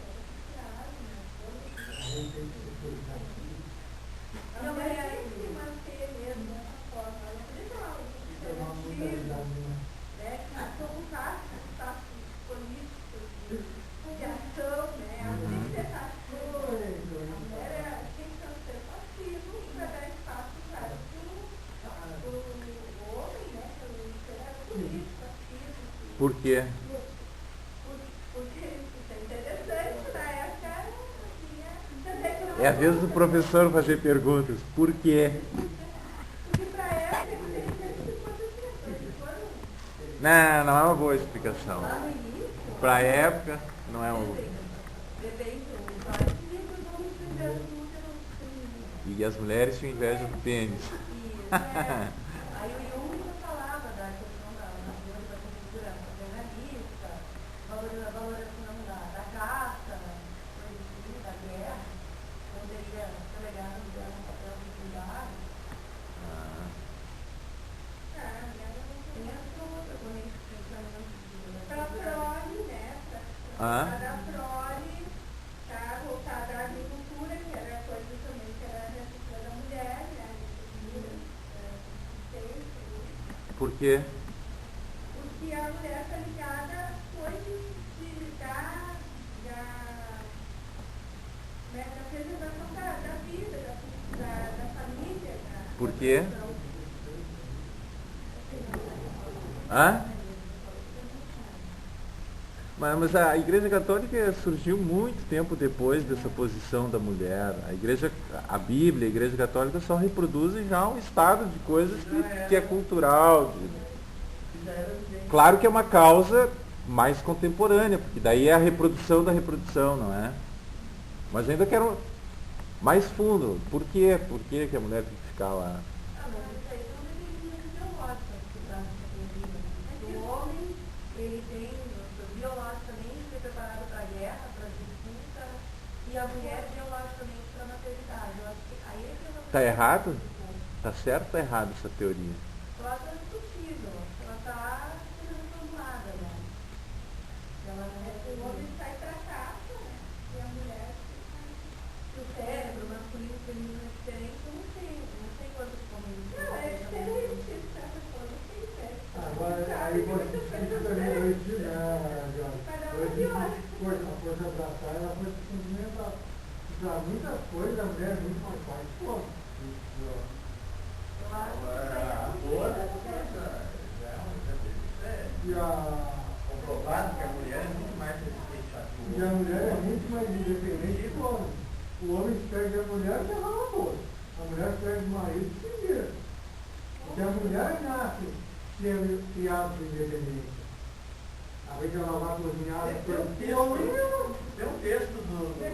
não, mas é que manter mesmo dessa forma, né, que são taxas políticos de ação, né, a mulher tem que ser taxadora, a mulher tem que ser passivo para dar espaço para o homem, né, pelo ser político, ativo. Por quê? Porque isso é interessante, na época é a vez do professor fazer perguntas. Por quê? Não é uma boa explicação. Para a época, não é uma boa. E as mulheres tinham inveja do pênis. Aí o Jung falava da questão da cultura paternalista, valoração da caça, da guerra, poderia delegar no papel de cuidado. Para a prole, né? Para a prole, está voltada à agricultura, que era coisa também que era a cultura da mulher, né? Por quê? Porque a mulher está ligada a coisas da preservação da vida, da Por quê? Hã? Mas a Igreja Católica surgiu muito tempo depois dessa posição da mulher. A Bíblia, a Igreja Católica só reproduzem já um estado de coisas que é cultural. Claro que é uma causa mais contemporânea, porque daí é a reprodução da reprodução, não é? Mas ainda quero mais fundo. Por quê? Por que a mulher tem que ficar lá? E a mulher biologicamente para a maternidade. Eu acho que aí é que ela... Está errado? Está certo ou está errado essa teoria? Eu acho discutível. Ela está sendo formulada, né? O homem sai para casa, né? E a mulher fica... O cérebro masculino e feminino é diferente, eu não sei quantos homens... Não, é diferente, de certa forma, não sei, né? Agora, aí você precisa também hoje, a força abraçar, ela foi fundamental. Para muitas coisas, a mulher é muito mais forte que o homem. A força já é um exemplo. Comprovado que a mulher é muito mais resistente a tudo. E a mulher é muito mais independente que o homem. O homem perde a mulher e ela na bolsa. A mulher perde o marido e se vira. Porque a mulher nasce sendo criada por independência. A vez que ela vai cozinhar, tem um texto do... Eu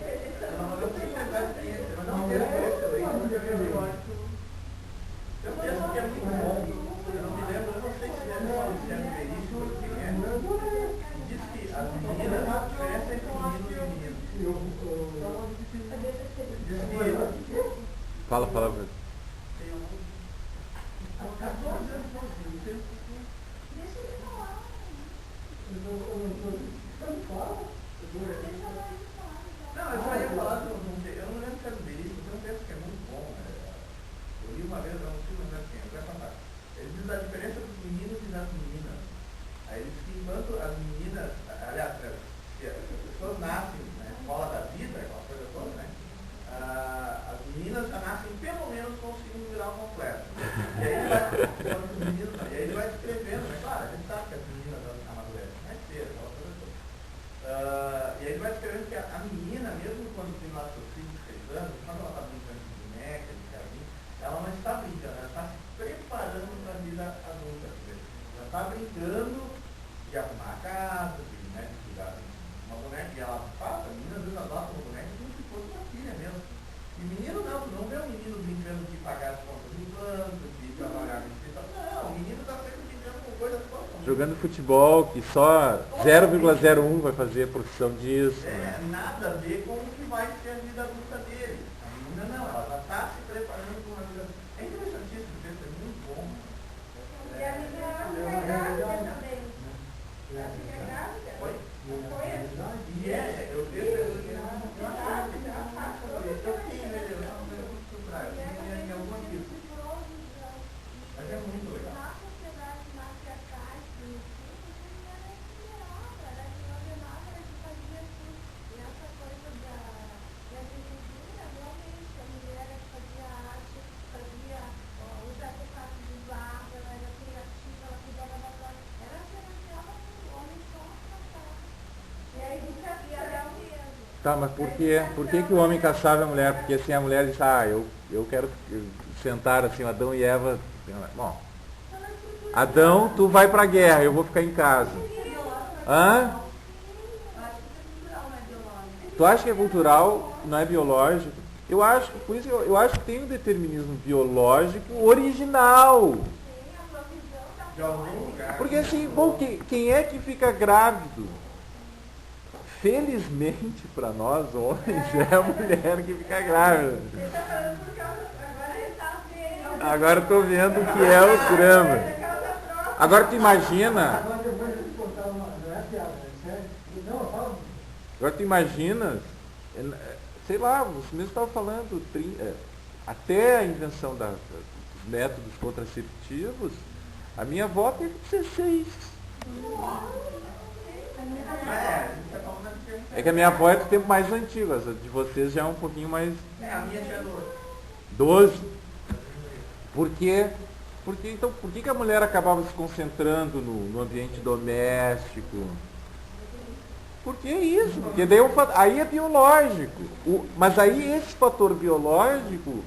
não tenho lembrar de quem, mas não tem texto aí. Tem um texto que é muito bom. Eu não me lembro, eu não sei se é verídico ou quem é. Diz que as meninas, a diferença entre meninos e meninas. Diz que... Fala. Não, eu já ia falar, eu não lembro se era verídico, tem um texto que é muito bom. Eu li uma vez, eu não sei mais quem, eu vou contar. Ele diz a diferença dos meninos e das meninas. Aí ele diz que enquanto as meninas, aliás, se as pessoas nascem na escola da vida, aquela coisa toda, né? As meninas já nascem pelo menos com o signo viral completo. E aí ele vai escrevendo, né? Claro, a gente sabe que as meninas amadurecem mais cedo, aquela coisa toda. E aí ele vai escrevendo que a menina, mesmo quando tem lá seus 5, 6 anos, quando ela está brincando de boneca, de carrinho, ela não está brincando, ela está se preparando para a vida adulta. Ela está brincando de arrumar a casa, de cuidar de uma boneca, e ela faz, a menina às vezes adota uma boneca como se fosse uma filha mesmo. E menino não, tu não vê um menino brincando de pagar as contas do banco, de trabalhar no hospital. Não, o menino está sempre brincando com coisas totalmente. Jogando futebol, que só 0,01 vai fazer a profissão disso. Nada a ver com o que vai ser a vida adulta dele. A menina não, ela já está se preparando para uma vida. É interessantíssimo, é muito bom. E a menina é grávida também. Ela fica grávida? Oi? Foi assim? E eu vejo mas é muito legal. Na sociedade matriarcal, era que não ordenava, era que fazia assim. E essa coisa da agricultura, realmente, a mulher fazia arte, fazia os artefatos de barro, ela era criativa, ela cuidava da planta. Era que ela criava o homem só para casa. E aí ia dar o mesmo. Tá, mas por quê? Por que o homem caçava a mulher? Porque assim a mulher disse, eu quero sentar assim, Adão e Eva. Bom, Adão, tu vai pra guerra, eu vou ficar em casa. Hã? Tu acha que é cultural, não é biológico? Eu acho, por isso eu acho que tem um determinismo biológico original. Porque assim, bom, quem é que fica grávido? Felizmente para nós, homens, é a mulher que fica grávida. Agora eu tô vendo o que é o drama. Agora tu imagina. Agora tu imaginas, sei lá, você mesmo estava falando, até a invenção dos métodos contraceptivos, a minha avó teve 16. É que a minha avó é do tempo mais antigo, a de vocês já é um pouquinho mais... A minha já é 12. Por quê? Então, por que a mulher acabava se concentrando no ambiente doméstico? Porque é isso, porque daí aí é biológico. Mas aí esse fator biológico,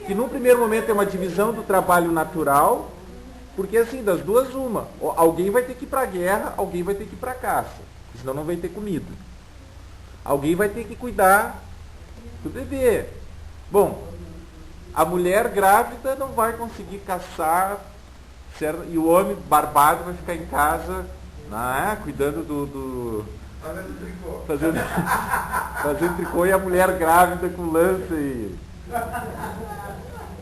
que num primeiro momento é uma divisão do trabalho natural, porque assim, das duas uma, alguém vai ter que ir para a guerra, alguém vai ter que ir para a caça, senão não vai ter comida. Alguém vai ter que cuidar do bebê. Bom, a mulher grávida não vai conseguir caçar, certo? E o homem barbado vai ficar em casa, né, cuidando do Fazendo tricô. fazendo tricô, e a mulher grávida com lança e...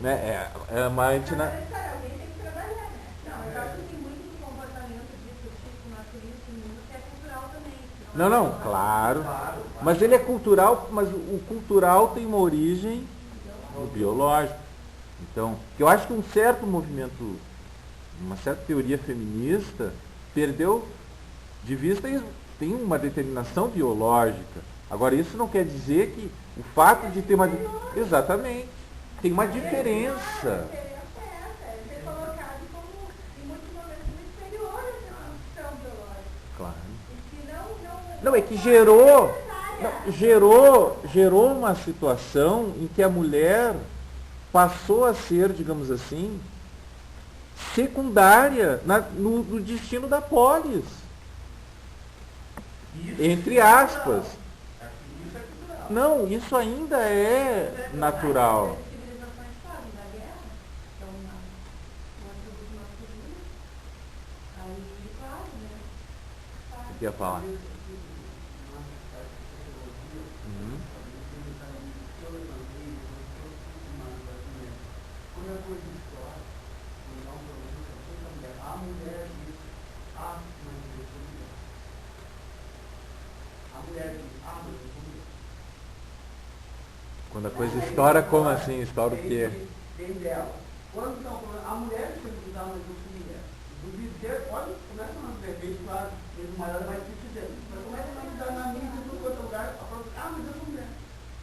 Né, é uma antina... Alguém tem que trabalhar, né? Não, eu acho que tem muito do comportamento disso, tipo, masculino e feminino, que é cultural também. Não, claro. Mas ele é cultural, mas o cultural tem uma origem no biológico. Então, eu acho que um certo movimento, uma certa teoria feminista, perdeu de vista isso. Tem uma determinação biológica. Agora, isso não quer dizer que o fato de ter uma... Exatamente. Tem uma diferença. Ser colocado como, em muitos momentos, inferior à função biológica. Claro. E que Não, é que gerou uma situação em que a mulher passou a ser, digamos assim, secundária no destino da polis. Entre aspas. Isso é cultural. Não, isso ainda é natural. as civilizações fazem da guerra, então, uma tribo masculina, aí, claro, né? O que ia falar? Quando a coisa estoura, como assim? Estoura o quê? Tem dela. Quando estão falando, a mulher que você usava na mulher, do dizer, olha, começa a não ter feito, claro, o maior vai te dizendo, mas começa a não dar na mídia, em tudo quanto é lugar, a falar, mas eu sou mulher.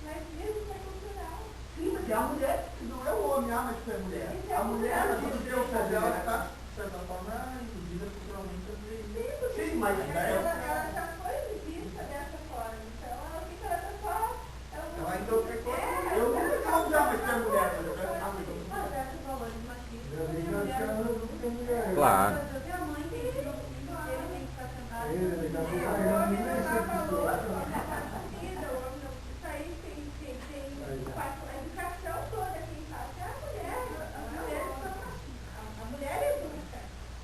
Mas mesmo é cultural. Sim, mas é a mulher, não é o homem, mas tu é mulher. A mulher, a gente deu o fazer, ela está, de certa forma, induzida culturalmente a fazer isso. Sim, mas Ela já foi vista dessa forma, então ela fica só... Ela então ficou, eu nunca vou usar mais que a mulher, mas eu quero falar muito. Certos valores machistas. Claro. Porque a mãe tem que ele tem que estar sentado. O homem não dá valor, isso aí tem a educação toda quem faz é a mulher. A mulher educa.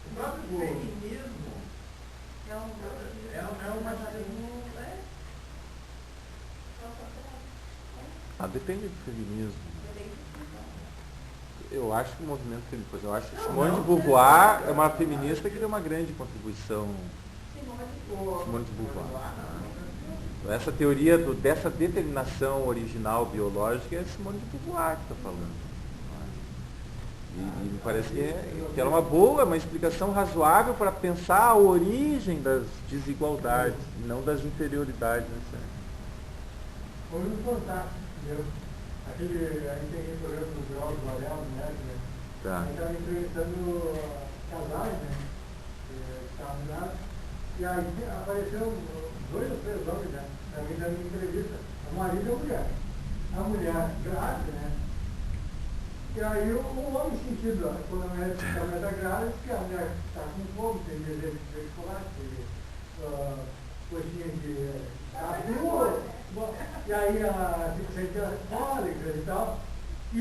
O próprio feminismo é um machismo. Depende do feminismo. Eu acho que o movimento feminista, eu acho que Simone de Beauvoir é uma feminista que deu uma grande contribuição. Simone de Beauvoir. Então, essa teoria dessa determinação original biológica é Simone de Beauvoir que está falando. E me parece que ela é uma explicação razoável para pensar a origem das desigualdades, e não das inferioridades. Foi um contato, entendeu? Aquele, a gente tem aquele programa do Grau do Varela, né? Tá. A gente estava entrevistando casais, né? Casados. E aí apareceu 2 ou 3 homens, né? Também dando entrevista. O marido e a mulher. A mulher grávida, né? E aí o homem sentido, quando a mulher está grávida, que a mulher está com fome, tem desejo de chocolate, tem coxinha de tatu. E aí a sentia cólica e tal. E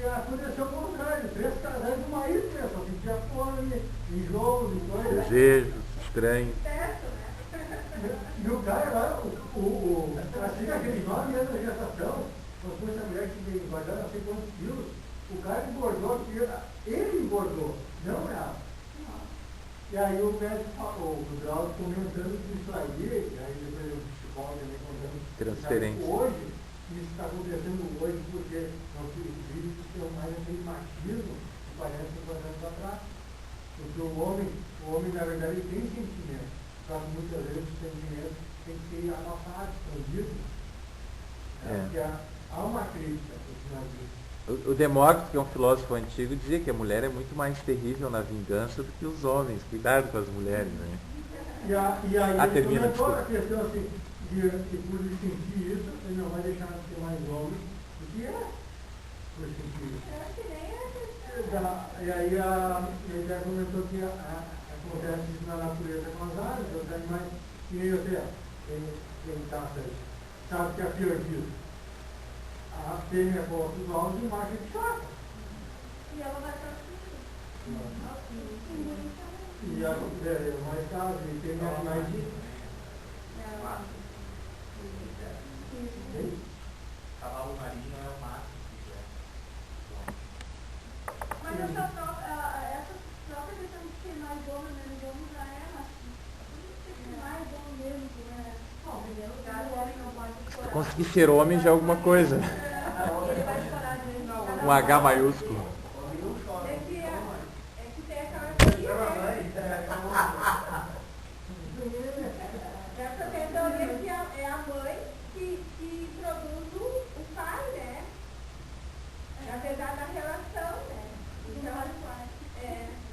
aconteceu o contrário, 3 casais do marido, né? Só sentia fome, enjoo, e coisa. Desejos estranhos. E o cara lá, assim, aqueles 9 anos de gestação, como se fosse a mulher que engordava não sei quantos quilos, o cara engordou, ele engordou, não ela. E aí o médico falou, o Drauzio comentando isso aí, aí depois o psicólogo também contando. Transferência. Hoje, isso está acontecendo hoje porque nós filhos têm mais aquele machismo que parece 50 anos atrás. Porque o homem na verdade ele tem sentimento, só que muitas vezes os sentimentos têm que ser abafados, escondidos. Porque há uma crítica, O Demócrito, que é um filósofo antigo, dizia que a mulher é muito mais terrível na vingança do que os homens. Cuidado com as mulheres, né? E aí ele termina, comentou a desculpa. questão assim, de que por sentir isso, ele não vai deixar de ser mais homem do que é. Por sentir isso. Eu acho que nem é questão. E aí ele já comentou que acontece isso na natureza com as aves, os animais, e aí você, ele tá, sabe que a pior a fêmea bota os ovos e o macho é de choca. E ela vai estar E a mais caso, e tem mais de. Cavalo marinho é o máximo que é. Mas essa própria questão de ser mais homem, menos homem, já é mais homem mesmo, né? Bom, em primeiro lugar, o homem não pode chorar. Conseguir ser homem já é alguma coisa. Ele vai chorar de vez em quando. Um H maiúsculo. É que tem aquela teoria, né? Essa tem a teoria que é a mãe que produz o pai, né? Na verdade, a relação, né?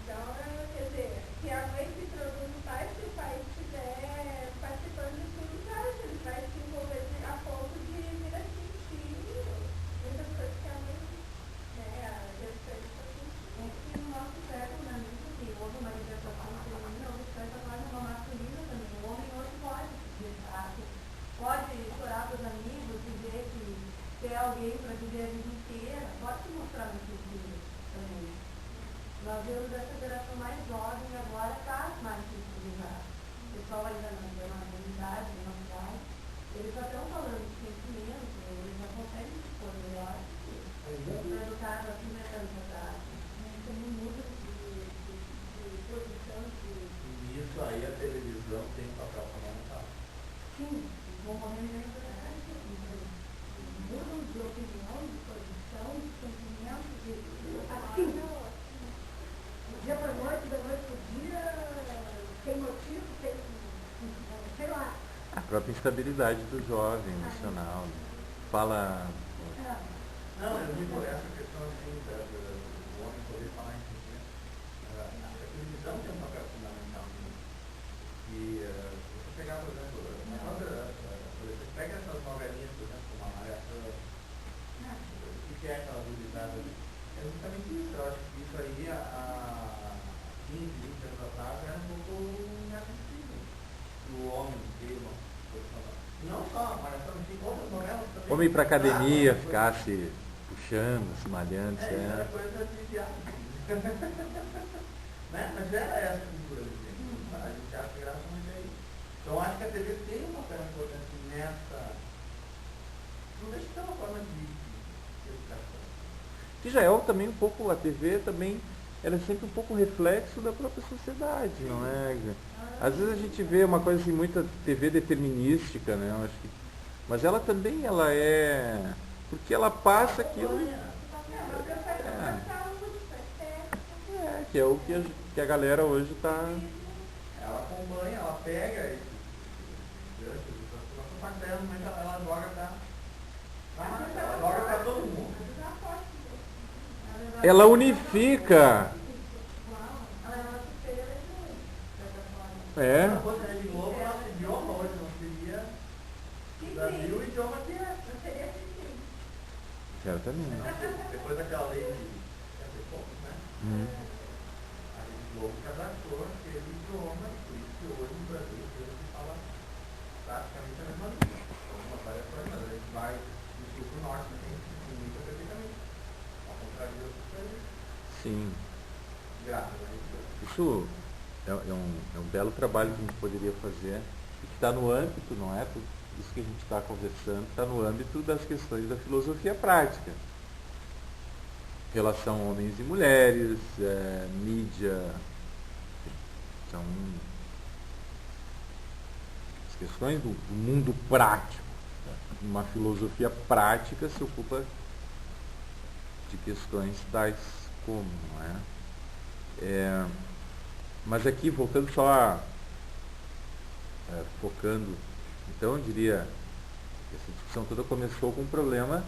Então, quer dizer, se a mãe que produz o pai, se o pai estiver participando de tudo, claro, ele vai se envolver a ponto de vir a sentir muitas coisas que a mãe, né, a gestante está sentindo. É que no nosso século, né, que houve uma libertação feminina, houve certa forma uma masculina também. O homem hoje pode chorar para os amigos, dizer que ter alguém para viver a vida inteira, pode se mostrar muito sentido também. Nós vemos essa geração mais jovem agora está mais sensibilizada. O pessoal ainda não tem uma realidade, uma idade. Eles já estão falando de sentimento, eles já conseguem se pôr melhor. Estão educados há 50 anos atrás. Tem um mundo de posição de... Nisso aí a televisão tem um papel fundamental. Sim, vão morrendo dentro da casa. Mudam de opinião, de posição, de sentimento, assim. Dia para noite, da noite para o dia, sem motivo, sei lá. A própria instabilidade do jovem emocional. Né? Fala. Não, eu digo essa questão assim, do homem poder falar em sentimento. A televisão tem um papel fundamental nisso. E se você pegar, por exemplo, você pega essas novelinhas, por exemplo, como a Maria Santa, o que é aquela publicidade ali? É justamente isso. Eu acho que isso aí, há 15, 20 anos atrás, era um pouco inacessível. O homem ter uma posição. Não só, mas também outras novelas também. Homem pra academia, ficar se puxando, se malhando, isso era coisa de viagem. Né? Mas era essa cultura de gente. A gente acha que graça muito aí. Então acho que a TV tem um papel importante nessa. Não deixa de ser uma forma de educação. Que já é também um pouco, a TV também, ela é sempre um pouco reflexo da própria sociedade, não é? Às vezes a gente vê uma coisa assim, muita TV determinística, né? Eu acho que, mas ela também, ela é, porque ela passa aquilo, que é o que a galera hoje está... Ela acompanha, ela pega esse parcela, mas ela joga para todo mundo. Ela unifica. É. Se fosse a Rede Globo, nosso idioma hoje não seria o Brasil, o idioma que é. Certamente. Depois daquela lei de 70 e poucos, né? A Rede Globo que abraçou aquele idioma, por isso que hoje no Brasil se fala praticamente a mesma língua. Algumas várias coisas, mas a gente vai do sul para o norte, a gente se comunica perfeitamente. Ao contrário de outros países. Sim. Graças a Rede Globo. Isso é um belo trabalho que a gente poderia fazer, e que está no âmbito, não é? Tudo isso que a gente está conversando está no âmbito das questões da filosofia prática. Relação homens e mulheres, mídia, são as questões do mundo prático. Uma filosofia prática se ocupa de questões tais como, não é? Mas aqui, voltando só focando, então eu diria, essa discussão toda começou com um problema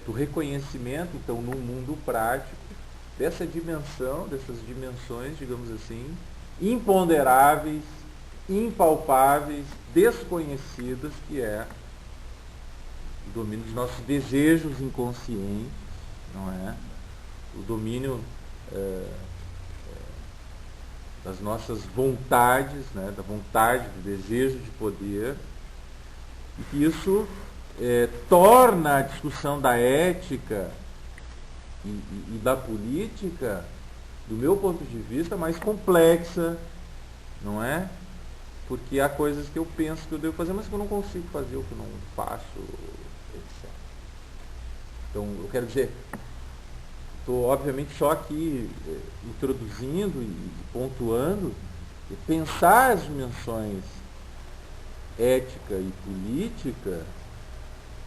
do reconhecimento, então, no mundo prático, dessas dimensões, digamos assim, imponderáveis, impalpáveis, desconhecidas, que é o domínio dos nossos desejos inconscientes, não é? O domínio das nossas vontades, né? Da vontade, do desejo de poder, e que isso torna a discussão da ética e da política, do meu ponto de vista, mais complexa, não é? Porque há coisas que eu penso que eu devo fazer, mas que eu não consigo fazer, ou que eu não faço, etc. Então, eu quero dizer, estou obviamente só aqui introduzindo e pontuando, e pensar as dimensões ética e política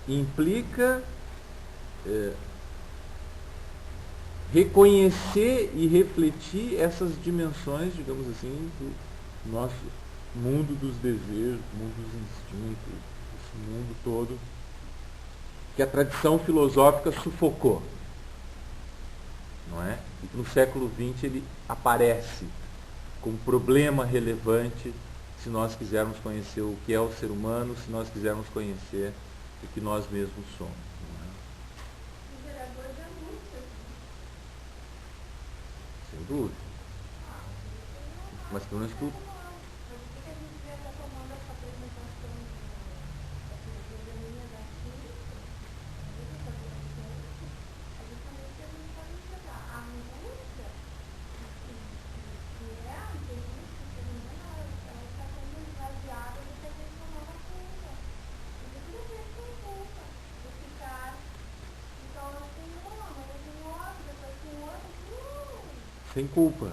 implica reconhecer e refletir essas dimensões, digamos assim, do nosso mundo dos desejos, mundo dos instintos, esse mundo todo que a tradição filosófica sufocou, não é? E que no século XX ele aparece como problema relevante se nós quisermos conhecer o que é o ser humano, se nós quisermos conhecer o que nós mesmos somos. Sem dúvida. Mas pelo menos tu. Sem culpa.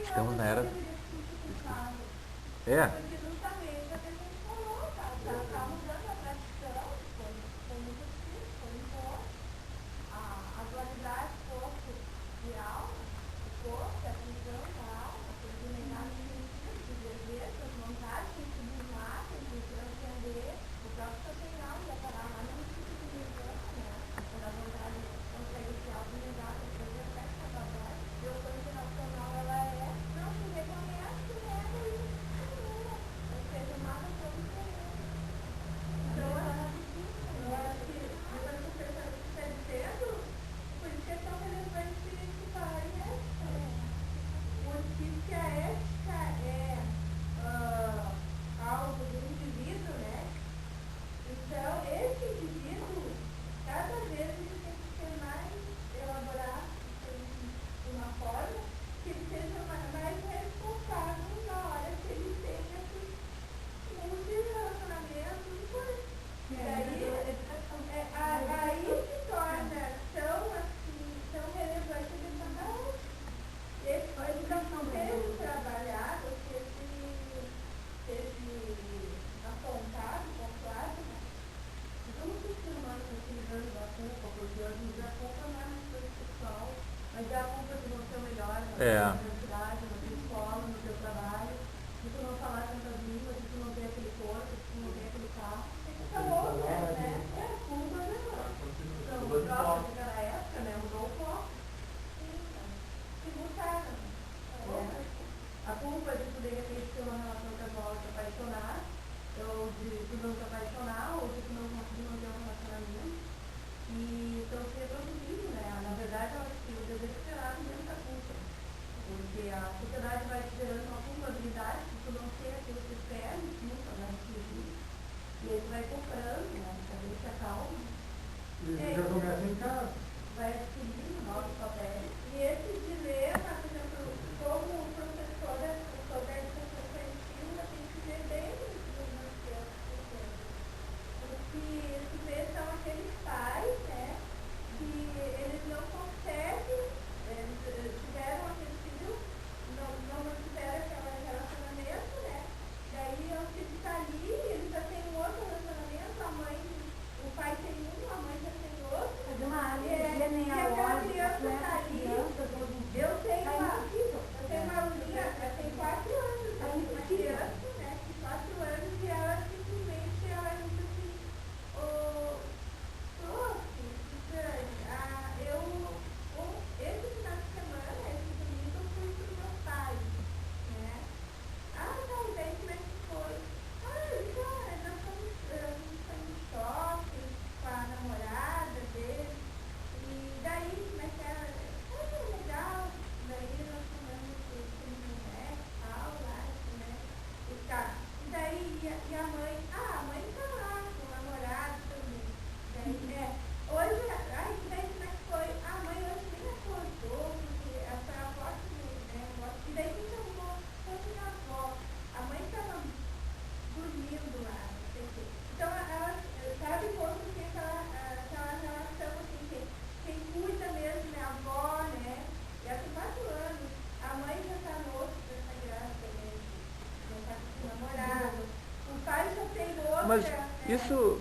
Estamos na era. É. É. Daí, eu tive que estar ali, ele já tem um outro relacionamento, a mãe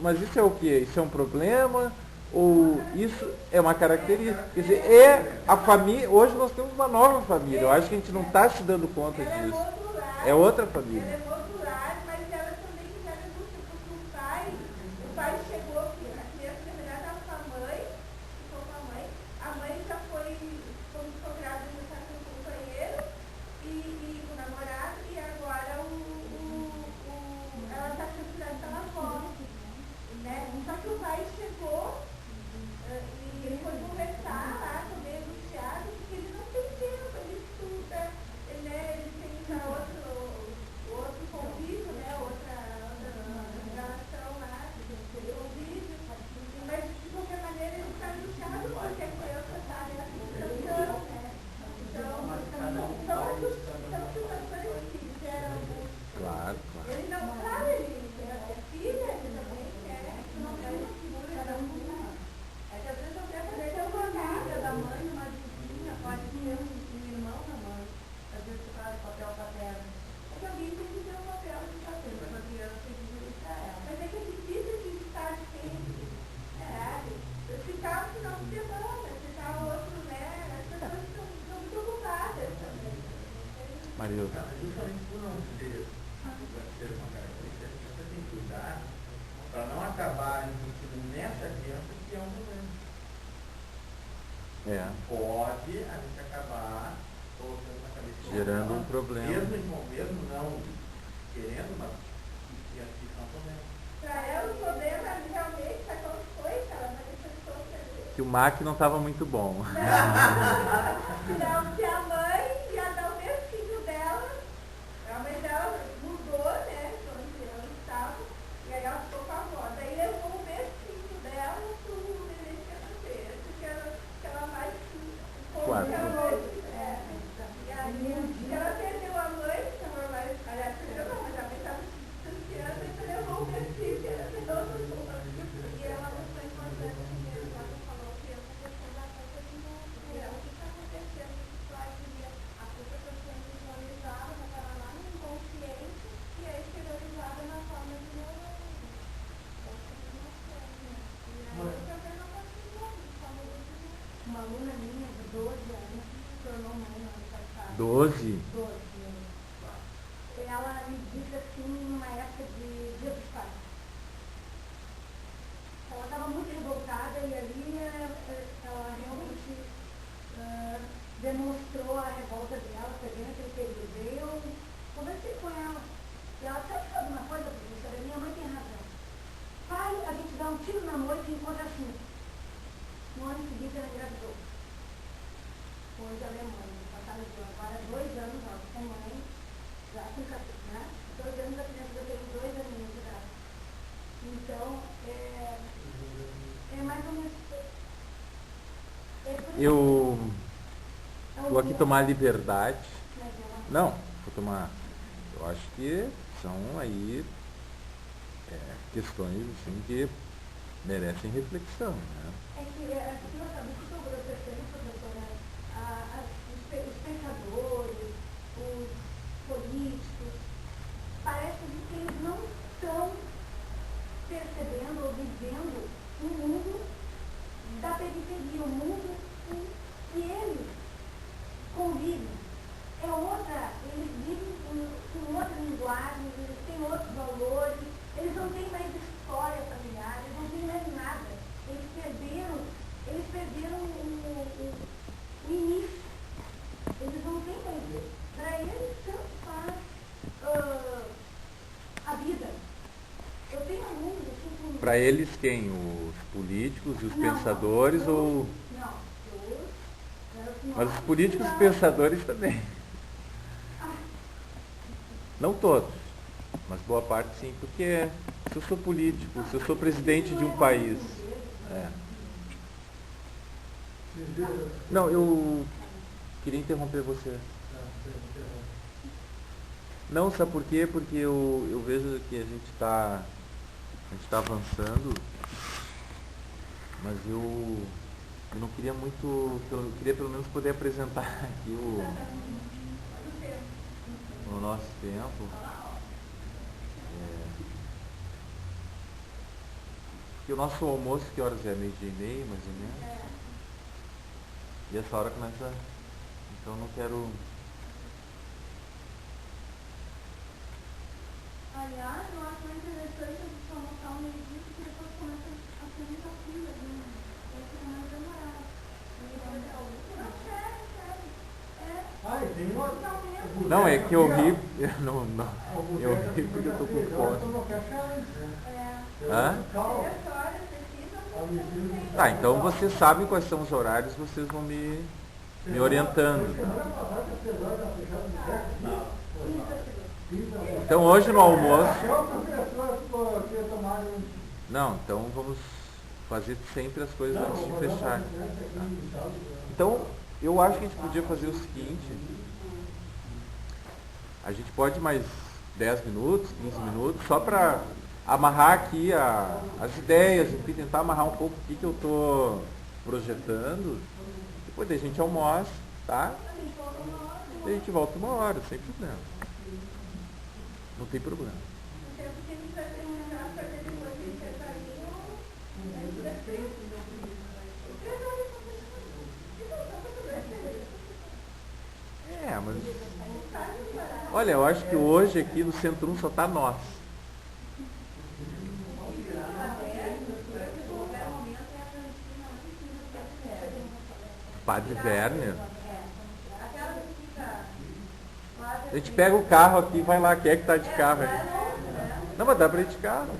mas isso é o quê? Isso é um problema? Ou isso é uma característica? Quer dizer, é a família. Hoje nós temos uma nova família. Eu acho que a gente não está se dando conta disso. É outra família. Ela é modular, mas ela também já é busca, porque o pai chegou, a criança na verdade estava com a mãe, ficou com a mãe já foi, quando ficou grávida, já está com o companheiro e com o namorado, e agora ela está censurada pela avó, né? Só que o pai chegou e ele foi conversar lá, ficou meio angustiado, porque ele não tem tempo, ele estuda, ele tem já outro convívio, né? Outra relação lá, convívio, mas de qualquer maneira ele está angustiado porque a criança está nessa situação, né? Então, são situações que geram Claro. ele não, claro, ele é filha, ele também quer, não é uma figura da mãe. É que às vezes eu quero fazer uma amiga da mãe, uma vizinha, pode ser um irmão da mãe. Às vezes você faz papel paterno. É que alguém tem que ter um papel de fazer, mas a criança tem que dizer para ela. Mas é que é difícil de estar sempre. Ficar no final de semana, ficar o outro, né? As pessoas estão muito ocupadas também. Marilda. Justamente por não ser uma característica, você tem que cuidar para não acabar insistindo nessa criança que é um problema. Pode a gente acabar colocando na cabeça Gerando um problema. Mesmo não querendo, mas que aqui são problemas. Para ela, o problema realmente é quando foi que ela manifestou ali. Que o MAC não estava muito bom. Não, que a mãe ia dar o mesmo filho dela, a mãe dela mudou, né, onde ela estava, e aí ela ficou com a avó. Daí levou o mesmo filho dela para o neném que ela teve, que ela mais Quatro. E aí ela perdeu a mãe, que a mãe mais, aliás, perdeu não, mas a mãe estava se distanciando, então levou o mesmo filho, que era e ela não foi importante mesmo, ela falou que eu não gostei da conta de novo, e ela, o que está acontecendo? A culpa está sendo visualizada, mas estava lá no inconsciente e é exteriorizada na forma de neurônio. Uma aluna minha de 12 anos se tornou mãe no ano passado. 12? 12 anos. Ela me disse assim, numa época de Dia dos Pais. Ela estava muito revoltada e ali ela realmente demonstrou a revolta dela, perdendo aquele período. Eu conversei com ela. E ela sabe uma coisa, professora? Minha mãe tem razão. Pai, a gente dá um tiro na noite e encontra assim. No ano seguinte ela engravidou. Foi de Alemanha. Passaram agora 2 anos, ela com mãe, já com 14, né? 2 anos a criança já teve 2 aninhos de idade. Então, é mais ou menos. Eu vou aqui tomar liberdade. Não, vou tomar. Eu acho que são aí questões assim, que merecem reflexão. Né? É que aqui eu acabei de sobre a professora, os pensadores, os políticos, parece que eles não estão percebendo ou vivendo um mundo da periferia, um mundo em que eles convivem. É outra, eles vivem com outra linguagem, eles têm outros valores, eles não têm mais história familiar, eles não têm mais nada. Eles perderam o início. Eles não têm mais isso. Para eles, tanto faz a vida. Eu tenho alunos assim. Para eles quem? Os políticos e os pensadores ou. Não, Mas os políticos e os pensadores também. Não todos, mas boa parte sim, porque se eu sou político, se eu sou presidente de um país. Não, eu queria interromper você. Não, sabe por quê? Porque eu vejo que a gente está avançando, mas eu não queria muito, eu queria pelo menos poder apresentar aqui o nosso tempo. Porque o nosso almoço, que horas é? 12:30, mais ou menos? E essa hora começa... Então eu não quero... Aliás, eu acho mais interessante a gente almoçar o meio-dia, porque depois começa a ter muita fila, né? Vai ser mais demorado. Não, sério. Ah, e tem uma... Não, é que eu ri... Eu ri porque eu tô com fome. Não quer ficar antes, né? Hã? 3 horas precisa. Tá, então vocês sabem quais são os horários, vocês vão me orientando. Tá? Então hoje no almoço... Não, então vamos fazer sempre as coisas antes de fechar. Tá? Então, eu acho que a gente podia fazer o seguinte. A gente pode mais 10 minutos, 15 minutos, só para amarrar aqui as ideias, enfim, tentar amarrar um pouco o que eu estou projetando. Depois a gente almoça, tá? E a gente volta 1 hora, sem problema. Não tem problema. Mas... Olha, eu acho que hoje aqui no Centro 1 só tá nós. Padre Werner. A gente pega o carro aqui e vai lá. Quem é que tá de carro aí? Não, mas dá pra ir de carro.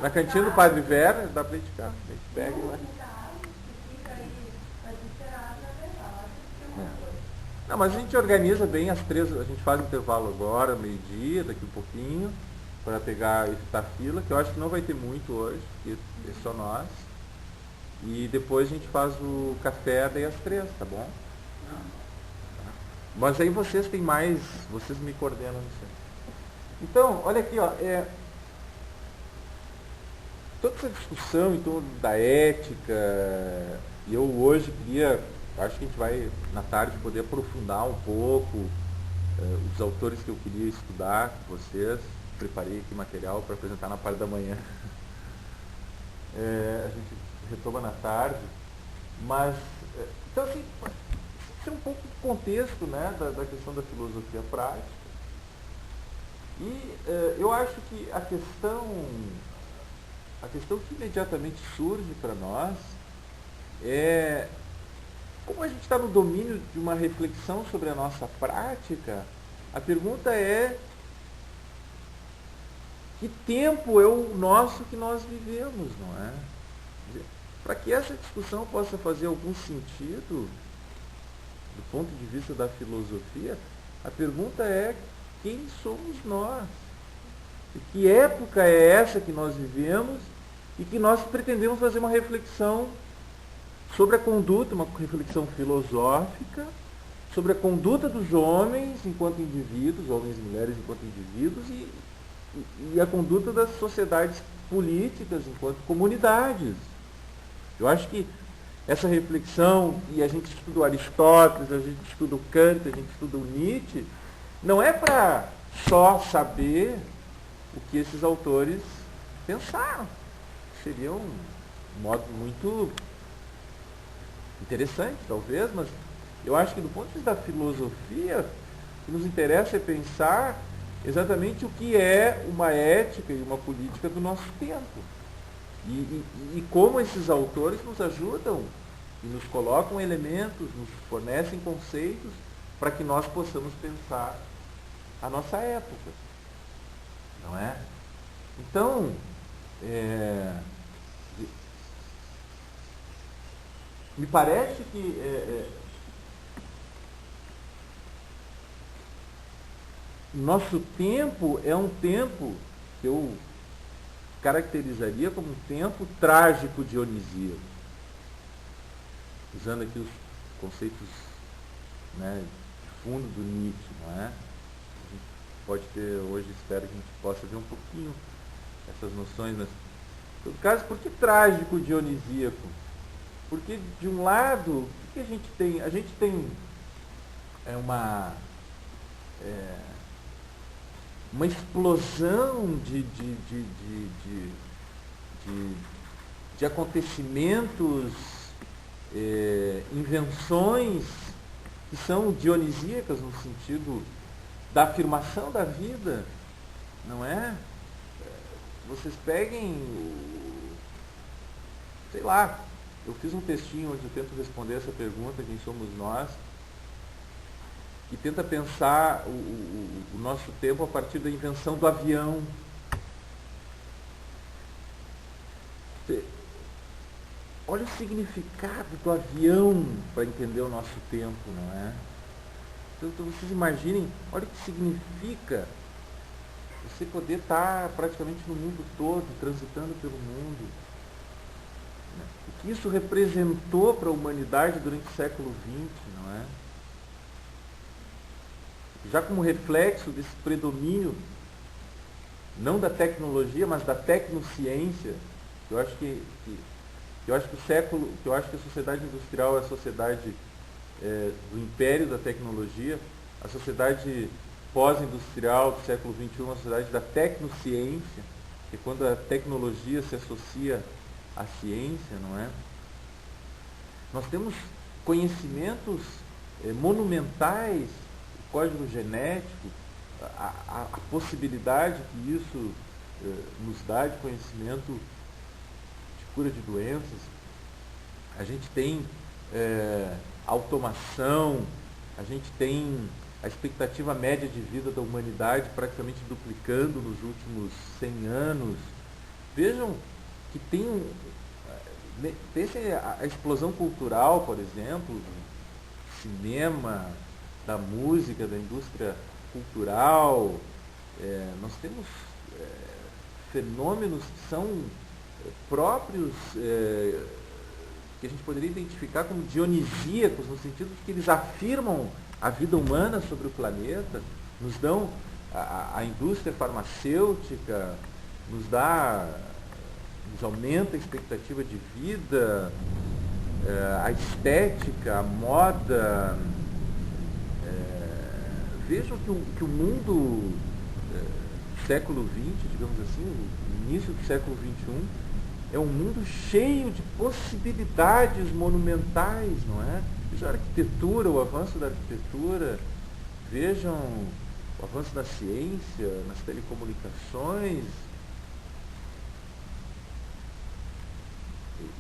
Na cantina do Padre Werner, dá pra ir de carro. A gente pega e vai. Não, mas a gente organiza bem às 3, a gente faz intervalo agora, meio-dia, daqui um pouquinho, para pegar e evitar fila, que eu acho que não vai ter muito hoje, porque é só nós. E depois a gente faz o café daí às 3, tá bom? Mas aí vocês têm mais, vocês me coordenam nisso. Então, olha aqui, ó, toda essa discussão em torno da ética, e eu hoje queria, acho que a gente vai na tarde poder aprofundar um pouco os autores que eu queria estudar com vocês. Preparei aqui material para apresentar na parte da manhã. A gente retoma na tarde, mas então assim, isso é um pouco do contexto, né, da questão da filosofia prática. E eu acho que a questão que imediatamente surge para nós é como a gente está no domínio de uma reflexão sobre a nossa prática. A pergunta é: que tempo é o nosso que nós vivemos, não é? Para que essa discussão possa fazer algum sentido, do ponto de vista da filosofia, a pergunta é: quem somos nós? E que época é essa que nós vivemos e que nós pretendemos fazer uma reflexão sobre a conduta, uma reflexão filosófica, sobre a conduta dos homens enquanto indivíduos, homens e mulheres enquanto indivíduos, e a conduta das sociedades políticas enquanto comunidades. Eu acho que essa reflexão, e a gente estuda o Aristóteles, a gente estuda o Kant, a gente estuda o Nietzsche, não é para só saber o que esses autores pensaram. Seria um modo muito interessante, talvez, mas eu acho que do ponto de vista da filosofia, o que nos interessa é pensar exatamente o que é uma ética e uma política do nosso tempo. E como esses autores nos ajudam e nos colocam elementos, nos fornecem conceitos para que nós possamos pensar a nossa época. Não é? Então, me parece que nosso tempo é um tempo que eu caracterizaria como um tempo trágico dionisíaco. Usando aqui os conceitos, né, de fundo do Nietzsche, não é? A gente pode ter, hoje espero que a gente possa ver um pouquinho essas noções, mas em todo caso, por que trágico dionisíaco? Porque de um lado, o que a gente tem? A gente tem uma explosão de de acontecimentos, invenções que são dionisíacas no sentido da afirmação da vida, não é? Vocês peguem, sei lá, eu fiz um textinho onde eu tento responder essa pergunta, quem somos nós, e tenta pensar o nosso tempo a partir da invenção do avião. Olha o significado do avião para entender o nosso tempo, não é? Então vocês imaginem, olha o que significa você poder estar praticamente no mundo todo, transitando pelo mundo. O que isso representou para a humanidade durante o século XX, não é? Já como reflexo desse predomínio, não da tecnologia, mas da tecnociência, eu acho que a sociedade industrial é a sociedade do império da tecnologia, a sociedade pós-industrial do século XXI é uma sociedade da tecnociência, que é quando a tecnologia se associa à ciência, não é? Nós temos conhecimentos monumentais, o código genético, a possibilidade que isso nos dá de conhecimento de cura de doenças. A gente tem automação, a gente tem a expectativa média de vida da humanidade praticamente duplicando nos últimos 100 anos. Vejam que tem a explosão cultural, por exemplo, do cinema, da música, da indústria cultural. Nós temos fenômenos que são próprios, que a gente poderia identificar como dionisíacos, no sentido de que eles afirmam a vida humana sobre o planeta, nos dão a indústria farmacêutica, nos aumenta a expectativa de vida, a estética, a moda. Vejam que o mundo do século XX, digamos assim, o início do século XXI, é um mundo cheio de possibilidades monumentais, não é? Vejam a arquitetura, o avanço da arquitetura, vejam o avanço da ciência, nas telecomunicações.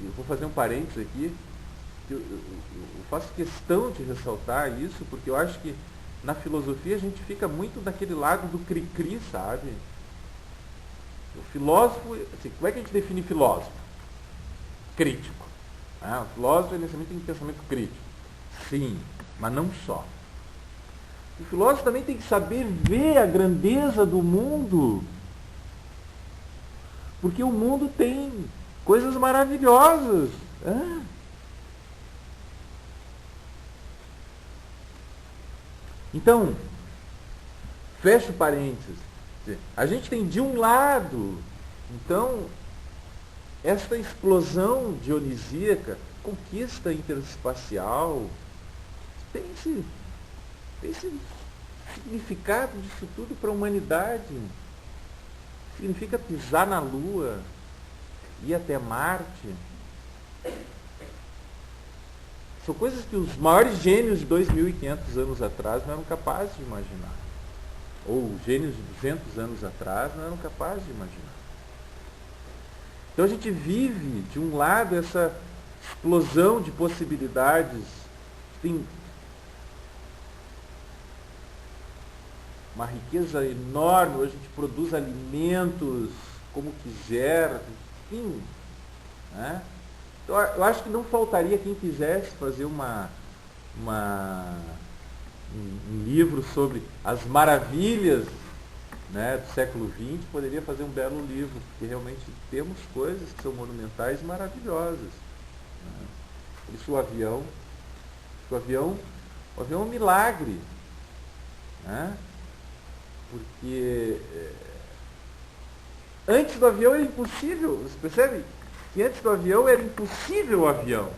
Eu vou fazer um parênteses aqui, eu faço questão de ressaltar isso, porque eu acho que na filosofia a gente fica muito daquele lado do cri-cri, sabe? O filósofo, assim, como é que a gente define filósofo? Crítico. O filósofo necessariamente tem pensamento crítico. Sim, mas não só. O filósofo também tem que saber ver a grandeza do mundo, porque o mundo tem coisas maravilhosas. Então, fecha o parênteses. A gente tem de um lado, então, esta explosão dionisíaca, conquista interespacial, tem esse significado disso tudo para a humanidade. Significa pisar na Lua, ir até Marte. São coisas que os maiores gênios de 2.500 anos atrás não eram capazes de imaginar. Ou gênios de 200 anos atrás não eram capazes de imaginar. Então a gente vive, de um lado, essa explosão de possibilidades. Tem uma riqueza enorme, hoje a gente produz alimentos como quiser, enfim, né? Então, eu acho que não faltaria quem quisesse fazer um livro sobre as maravilhas, né, do século XX, poderia fazer um belo livro, porque realmente temos coisas que são monumentais e maravilhosas. Né? Por isso o avião é um milagre, né? Porque antes do avião era impossível, você percebe? Que antes do avião era impossível o avião.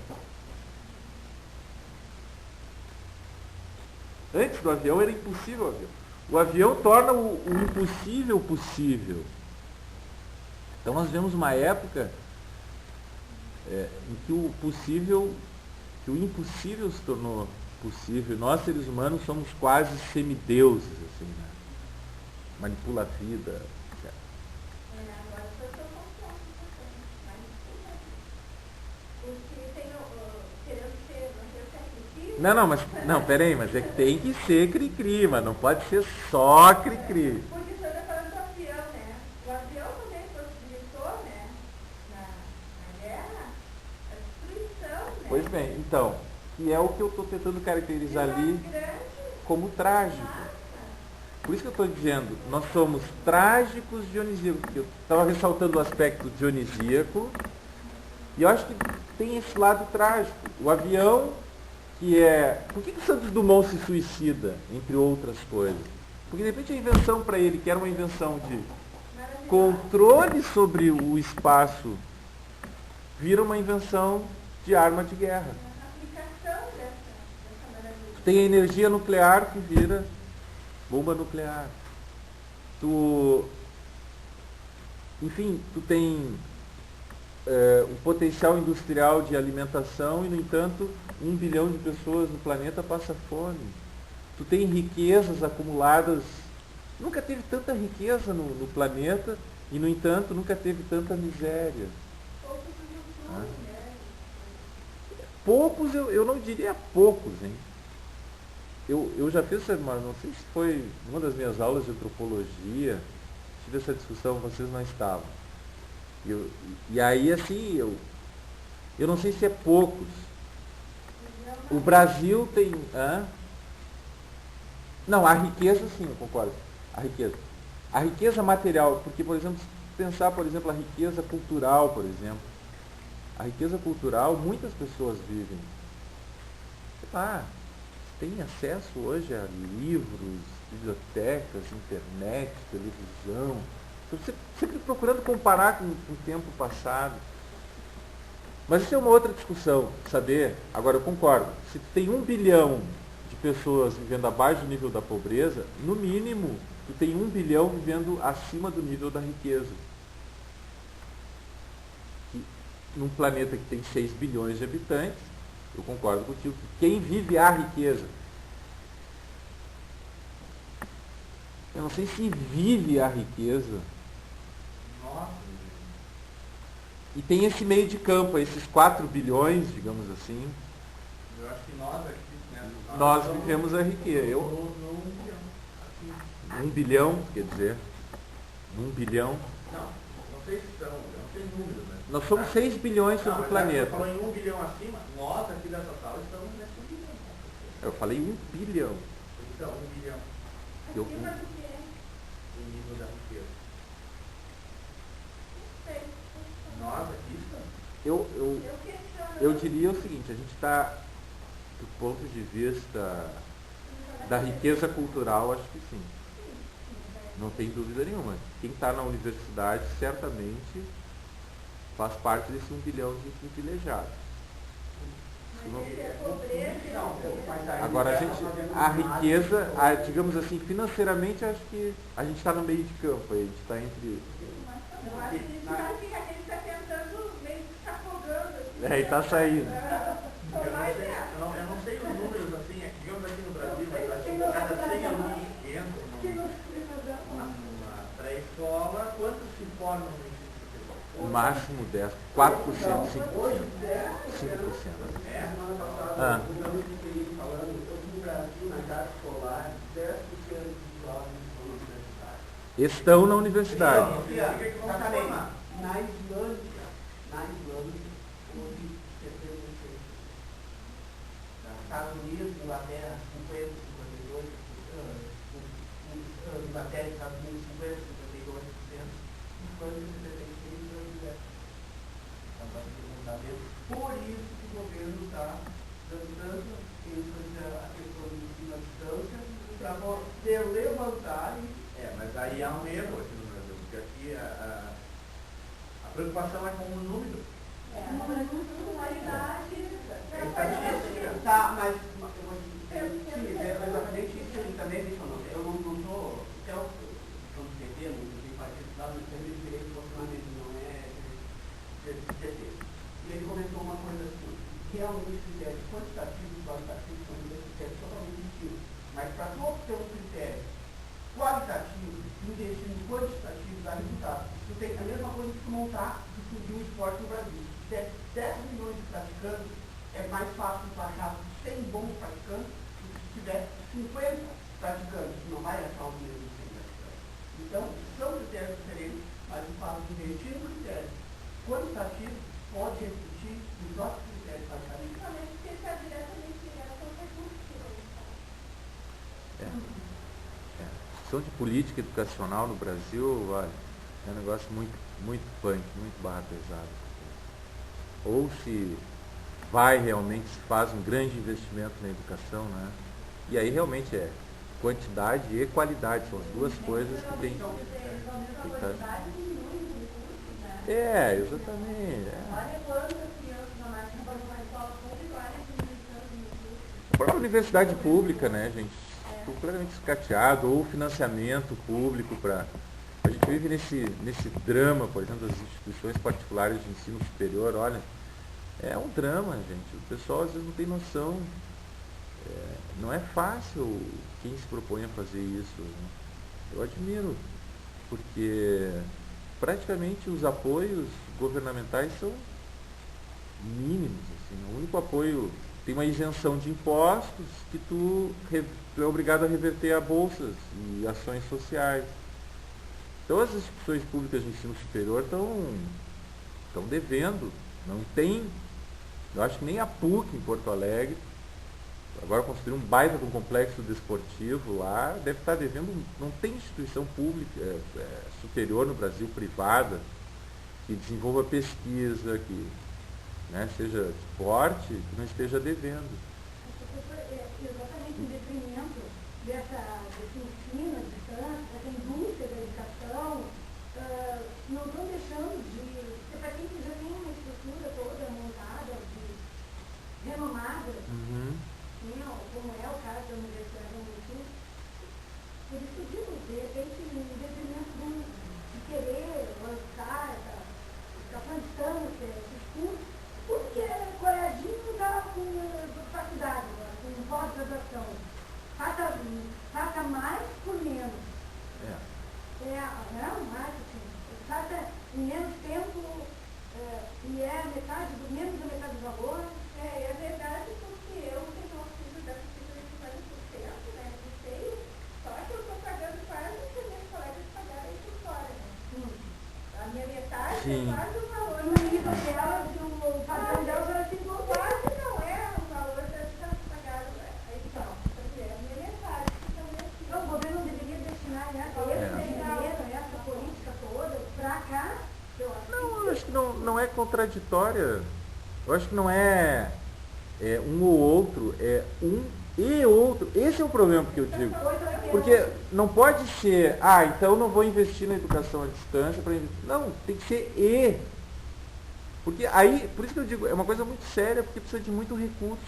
Antes do avião era impossível o avião. O avião torna o impossível possível. Então nós vemos uma época em que o impossível se tornou possível. Nós, seres humanos, somos quase semideuses, assim, né? Manipula a vida, etc. Agora eu estou confiante também, porque querendo ser, não sei Não, peraí, mas é que tem que ser cri-cri, mas não pode ser só cri-cri. porque o senhor está falando do avião, né? O avião também possibilitou, né? Na guerra, a destruição, né? Pois bem, então, que é o que eu estou tentando caracterizar ali como trágico. Por isso que eu estou dizendo, nós somos trágicos dionisíacos. Eu estava ressaltando o aspecto dionisíaco, e eu acho que tem esse lado trágico. O avião, que é... Por que o Santos Dumont se suicida, entre outras coisas? Porque de repente a invenção para ele, que era uma invenção de controle sobre o espaço, vira uma invenção de arma de guerra. Aplicação dessa maravilha. Tem a energia nuclear que vira bomba nuclear. Enfim, tu tem um potencial industrial de alimentação e, no entanto, 1 bilhão de pessoas no planeta passa fome. Tu tem riquezas acumuladas. Nunca teve tanta riqueza no planeta e, no entanto, nunca teve tanta miséria. Poucos, eu não diria poucos, hein? Eu já fiz, mas não sei se foi uma das minhas aulas de antropologia, tive essa discussão, vocês não estavam. E aí, assim, eu não sei se é poucos. O Brasil tem... Não, a riqueza sim, eu concordo. A riqueza material, porque, por exemplo, se pensar, por exemplo, a riqueza cultural, por exemplo. A riqueza cultural, muitas pessoas vivem. Tem acesso hoje a livros, bibliotecas, internet, televisão. Estou sempre procurando comparar com o tempo passado. Mas isso é uma outra discussão, saber. Agora, eu concordo. Se tu tem 1 bilhão de pessoas vivendo abaixo do nível da pobreza, no mínimo, tu tem 1 bilhão vivendo acima do nível da riqueza. Num planeta que tem 6 bilhões de habitantes, eu concordo contigo que quem vive a riqueza, eu não sei se vive a riqueza. Nossa. E tem esse meio de campo, esses 4 bilhões, digamos assim. Eu acho que nós aqui, né? Nós vivemos a riqueza. 1 bilhão, quer dizer, 1 bilhão. Não sei se são, eu não sei números, né? Nós somos 6 bilhões sobre o planeta. Você falou em 1 bilhão acima, nós aqui dessa sala estamos nesse 1 bilhão. Eu falei 1 bilhão. Então, 1 bilhão. Acima do que é? O nível da riqueza. Não sei. Nós aqui estamos. Eu questiono. Eu diria o seguinte, a gente está, do ponto de vista da riqueza cultural, acho que sim. Não tem dúvida nenhuma. Quem está na universidade certamente faz parte desse 1 bilhão de privilegiados. Agora, a riqueza, digamos assim, financeiramente, acho que a gente está no meio de campo, a gente está entre... Eu acho que a gente está tentando meio que se afogando. E está saindo. Eu não sei os números, assim, digamos aqui no Brasil, mas acho que cada 100 alunos que entram numa pré-escola, quantos se formam no ensino superior? O máximo 10, 4%, 5%. 5%. Semana passada, falando sobre o Brasil na carta escolar, 10% dos jovens estão na universidade. Estão na universidade. Na Islândia, houve 76%. Estados Unidos, Inglaterra, 50, 52%. Inglaterra e Estados Unidos, 50, 52%. Islândia, 76%. Por isso que o governo está dando tanta ênfase à questão do ensino à distância para poder levantar e... Mas aí há um erro aqui no Brasil, porque aqui a preocupação é com o número. Tá, mas exatamente isso que também mencionou. Eu não estou, até o PT, não tenho partido lá, mas também direito de funcionamento não é realmente os critérios quantitativos e qualitativos são dois critérios totalmente distintos. Mas para tu obter um critério qualitativo, investir no quantitativo dá resultado. Tu tem a mesma coisa que tu montar e subir um esporte no Brasil. Se der 10 milhões de praticantes, é mais fácil tu achar 100 bons praticantes do que se tiver 50 praticantes. Tu não vai achar o mesmo 100 praticantes. Então, são critérios diferentes, mas o fato de investir no critério quantitativo pode repetir nos nossos critérios qualitativos. Principalmente porque está diretamente ligado com o recurso que vai estar. A questão de política educacional no Brasil, olha, é um negócio muito punk, muito barra pesada. Ou se vai realmente, se faz um grande investimento na educação, né? E aí realmente é quantidade e qualidade, são as duas coisas que tem que estar. Exatamente. Olha quantas crianças na máquina vão para a escola pública, olha que recursos. A própria universidade pública, né, gente? Completamente escateado, ou financiamento público para. A gente vive nesse drama, por exemplo, das instituições particulares de ensino superior, olha, é um drama, gente. O pessoal às vezes não tem noção. Não é fácil quem se propõe a fazer isso. Né? Eu admiro, porque praticamente os apoios governamentais são mínimos. Assim. O único apoio, tem uma isenção de impostos que tu é obrigado a reverter a bolsas e ações sociais. Então as instituições públicas de ensino superior estão devendo. Não tem, eu acho que nem a PUC em Porto Alegre, agora construir um baita de um complexo desportivo lá, deve estar devendo, não tem instituição pública superior no Brasil, privada, que desenvolva pesquisa, que seja esporte, que não esteja devendo. Exatamente em detrimento desse ensino à distância, dessa indústria da educação, não estão deixando de, para quem já tem uma estrutura toda montada, renomada, como é o caso da Universidade do Sul, eles podiam, de repente, em detrimento de querer lançar essa distância, esses cursos, porque Coradinho está com faculdade agora, com pós-graduação. Faça mais por menos. Não, marketing. Faça em menos tempo e é menos da metade do valor. É verdade, porque eu tenho uma filha da pesquisa de 40%, né? De seio, só que eu estou pagando quase o que meus colegas pagaram aí por fora, né? A minha metade é quase o valor. No nível dela, o padrão dela era assim, quase não é o valor que elas pagaram aí então. É a minha metade. Então o governo deveria destinar essa política toda para cá. Eu acho que não é contraditória. Eu acho que não é um ou outro, é um e outro. Esse é o problema que eu digo. Porque não pode ser, então não vou investir na educação à distância para investir. Não, tem que ser e. Porque aí, por isso que eu digo, é uma coisa muito séria, porque precisa de muito recurso.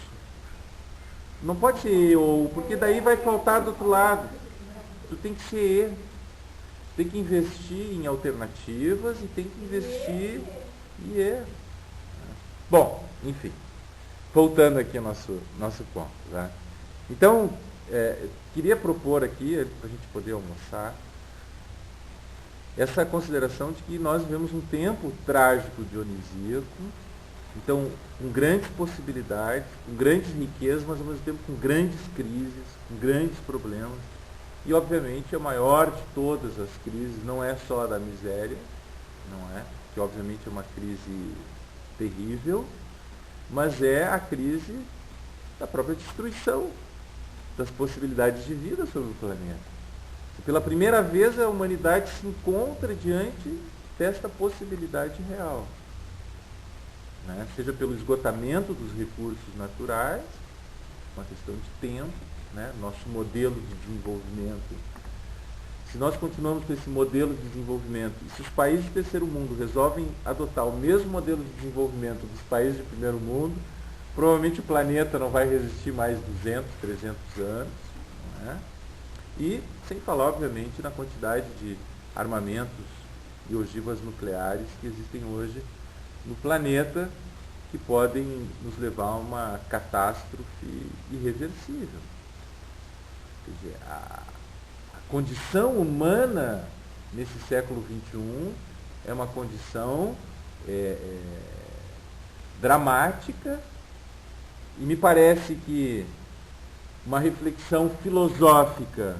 Não pode ser e ou, porque daí vai faltar do outro lado. Tu tem que ser e. Tem que investir em alternativas e tem que investir e Bom, enfim. Voltando aqui ao nosso ponto. Tá? Então, queria propor aqui, para a gente poder almoçar, essa consideração de que nós vivemos um tempo trágico dionisíaco, então com grandes possibilidades, com grandes riquezas, mas ao mesmo tempo com grandes crises, com grandes problemas. E obviamente a maior de todas as crises não é só a da miséria, não é? Que obviamente é uma crise terrível, mas é a crise da própria destruição das possibilidades de vida sobre o planeta. E pela primeira vez a humanidade se encontra diante desta possibilidade real. Né? Seja pelo esgotamento dos recursos naturais, uma questão de tempo, né? Nosso modelo de desenvolvimento. Se nós continuamos com esse modelo de desenvolvimento, e se os países do terceiro mundo resolvem adotar o mesmo modelo de desenvolvimento dos países de primeiro mundo, provavelmente o planeta não vai resistir mais 200, 300 anos. Né? E sem falar, obviamente, na quantidade de armamentos e ogivas nucleares que existem hoje no planeta, que podem nos levar a uma catástrofe irreversível. Quer dizer, a condição humana nesse século XXI é uma condição dramática, e me parece que uma reflexão filosófica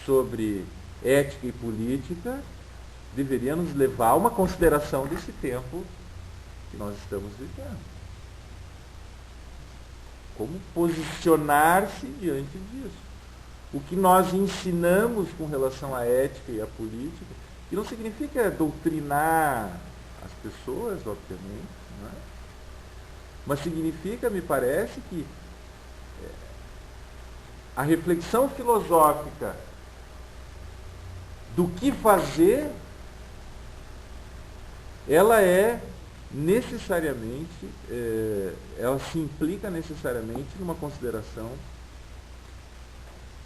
sobre ética e política deveria nos levar a uma consideração desse tempo que nós estamos vivendo. Como posicionar-se diante disso. O que nós ensinamos com relação à ética e à política, que não significa doutrinar as pessoas, obviamente, não é? Mas significa, me parece, que a reflexão filosófica do que fazer, ela é necessariamente, ela se implica necessariamente numa consideração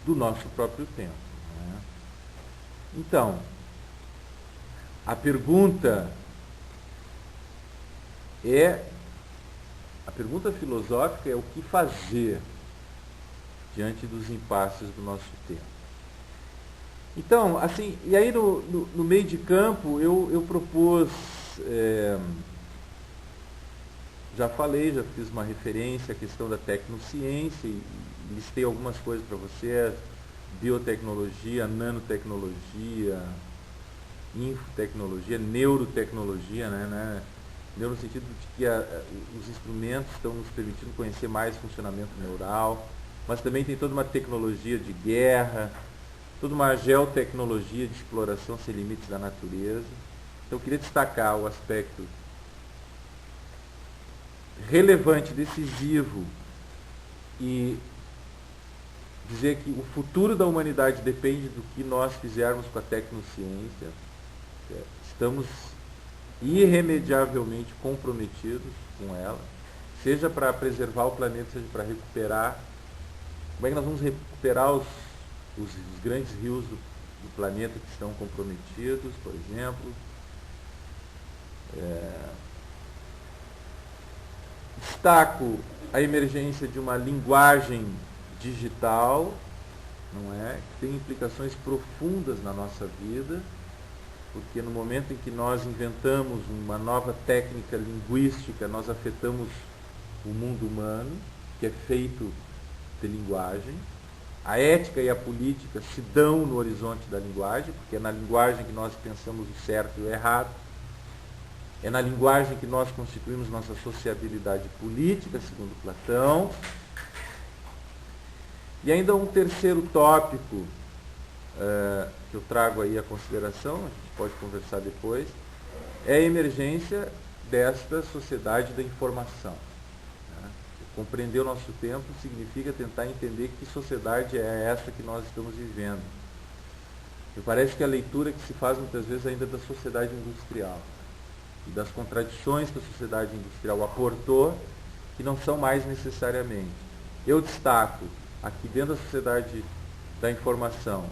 do nosso próprio tempo. Né? Então, a pergunta filosófica é o que fazer diante dos impasses do nosso tempo. Então, assim, e aí no meio de campo eu propus, já fiz uma referência à questão da tecnociência e listei algumas coisas para você: biotecnologia, nanotecnologia, infotecnologia, neurotecnologia, né? Neuro no sentido de que os instrumentos estão nos permitindo conhecer mais o funcionamento neural, mas também tem toda uma tecnologia de guerra, toda uma geotecnologia de exploração sem limites da natureza. Então eu queria destacar o aspecto relevante, decisivo, e dizer que o futuro da humanidade depende do que nós fizermos com a tecnociência. Estamos irremediavelmente comprometidos com ela, seja para preservar o planeta, seja para recuperar. Como é que nós vamos recuperar os grandes rios do planeta que estão comprometidos, por exemplo? Destaco a emergência de uma linguagem digital, não é? Que tem implicações profundas na nossa vida, porque no momento em que nós inventamos uma nova técnica linguística, nós afetamos o mundo humano, que é feito de linguagem. A ética e a política se dão no horizonte da linguagem, porque é na linguagem que nós pensamos o certo e o errado. É na linguagem que nós constituímos nossa sociabilidade política, segundo Platão. E ainda um terceiro tópico que eu trago aí à consideração, a gente pode conversar depois, é a emergência desta sociedade da informação. Né? Compreender o nosso tempo significa tentar entender que sociedade é essa que nós estamos vivendo. Me parece que a leitura que se faz muitas vezes ainda é da sociedade industrial e das contradições que a sociedade industrial aportou, que não são mais necessariamente. Eu destaco aqui dentro da sociedade da informação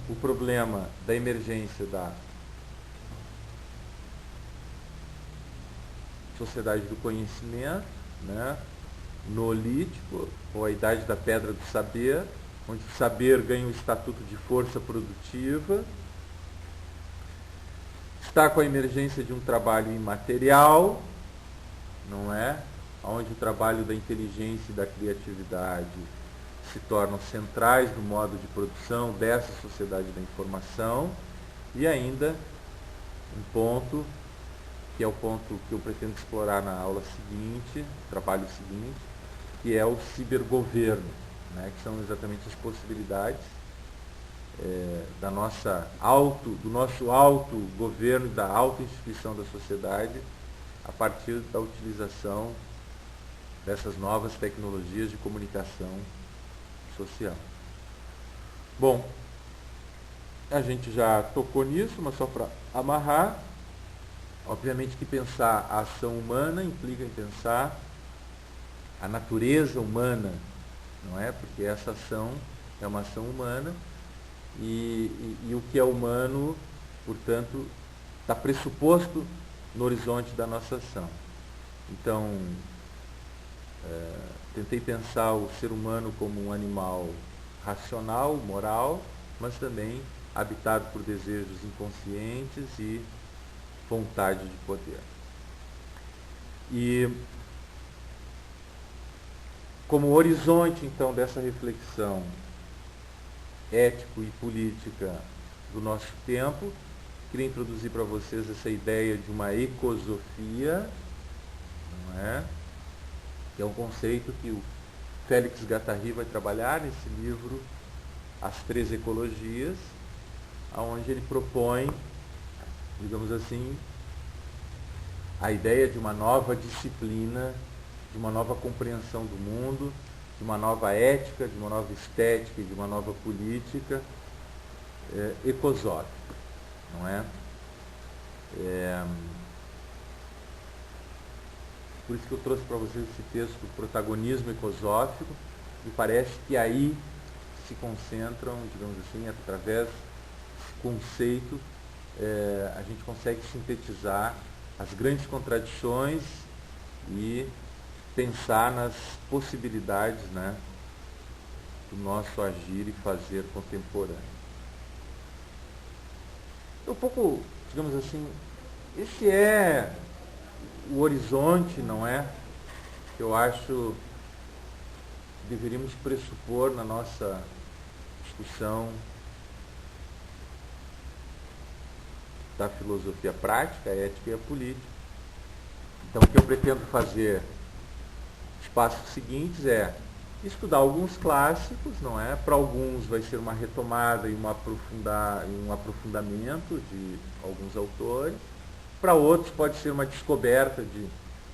o problema da emergência da sociedade do conhecimento, né, neolítico, ou a idade da pedra do saber, onde o saber ganha o estatuto de força produtiva. Está com a emergência de um trabalho imaterial, não é? Onde o trabalho da inteligência e da criatividade se tornam centrais no modo de produção dessa sociedade da informação. E ainda um ponto, que é o ponto que eu pretendo explorar na aula seguinte, no trabalho seguinte, que é o cibergoverno, né? Que são exatamente as possibilidades do nosso autogoverno e da autoinstituição da sociedade a partir da utilização dessas novas tecnologias de comunicação social. Bom, a gente já tocou nisso, mas só para amarrar, obviamente que pensar a ação humana implica em pensar a natureza humana, não é? Porque essa ação é uma ação humana e o que é humano, portanto, está pressuposto no horizonte da nossa ação. Então, tentei pensar o ser humano como um animal racional, moral, mas também habitado por desejos inconscientes e vontade de poder. E como horizonte, então, dessa reflexão ético e política do nosso tempo, queria introduzir para vocês essa ideia de uma ecosofia, não é? Que é um conceito que o Félix Guattari vai trabalhar nesse livro, As Três Ecologias, onde ele propõe, digamos assim, a ideia de uma nova disciplina, de uma nova compreensão do mundo, de uma nova ética, de uma nova estética e de uma nova política ecosófica, não é? Por isso que eu trouxe para vocês esse texto do protagonismo ecosófico, e parece que aí se concentram, digamos assim, através desse conceito, a gente consegue sintetizar as grandes contradições e pensar nas possibilidades, né, do nosso agir e fazer contemporâneo. Um pouco, digamos assim, esse é o horizonte, não é? Que eu acho que deveríamos pressupor na nossa discussão da filosofia prática, a ética e a política. Então, o que eu pretendo fazer nos passos seguintes é estudar alguns clássicos, não é? Para alguns vai ser uma retomada e um aprofundamento de alguns autores. Para outros pode ser uma descoberta de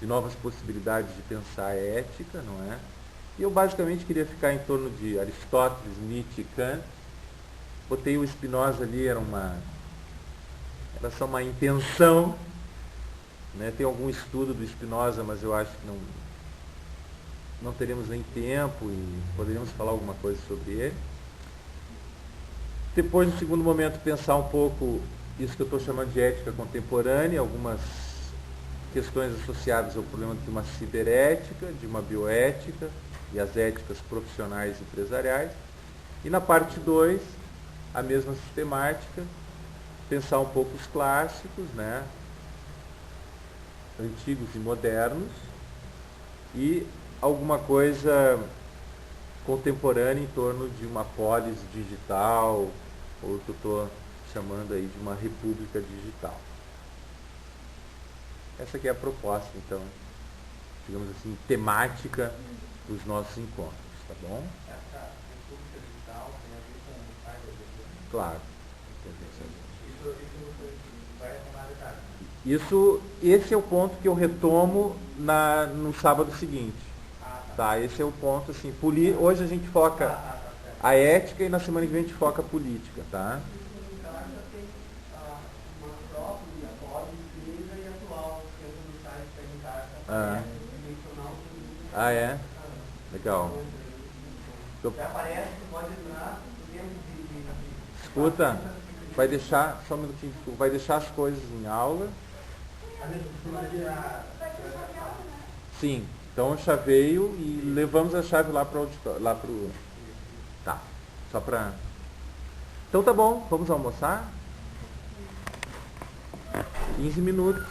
novas possibilidades de pensar a ética, não é? E eu basicamente queria ficar em torno de Aristóteles, Nietzsche e Kant. Botei o Spinoza ali, era só uma intenção, né? Tem algum estudo do Spinoza, mas eu acho que não teremos nem tempo e poderíamos falar alguma coisa sobre ele. Depois, no segundo momento, pensar um pouco isso que eu estou chamando de ética contemporânea, algumas questões associadas ao problema de uma ciberética, de uma bioética e as éticas profissionais e empresariais. E na parte 2, a mesma sistemática, pensar um pouco os clássicos, né, antigos e modernos, e alguma coisa contemporânea em torno de uma polis digital, ou o que eu estou chamando aí de uma república digital. Essa aqui é a proposta, então, digamos assim, temática dos nossos encontros, tá bom? Essa república digital tem a ver com o cyber? Claro. Isso vai retomar detalhes. Esse é o ponto que eu retomo no sábado seguinte. Tá, esse é o ponto, assim, hoje a gente foca a ética e na semana que vem a gente foca a política, tá? Então, acho que tem uma própria, a polis, igreja e atual, que é do site perguntar, dimensional. É? Legal. Já aparece, pode entrar dentro de... Escuta, vai deixar, só um minutinho, vai deixar as coisas em aula? Sim. Então eu chaveio e levamos a chave lá para o auditório, lá para o... Tá, só para... Então tá bom, vamos almoçar? 15 minutos.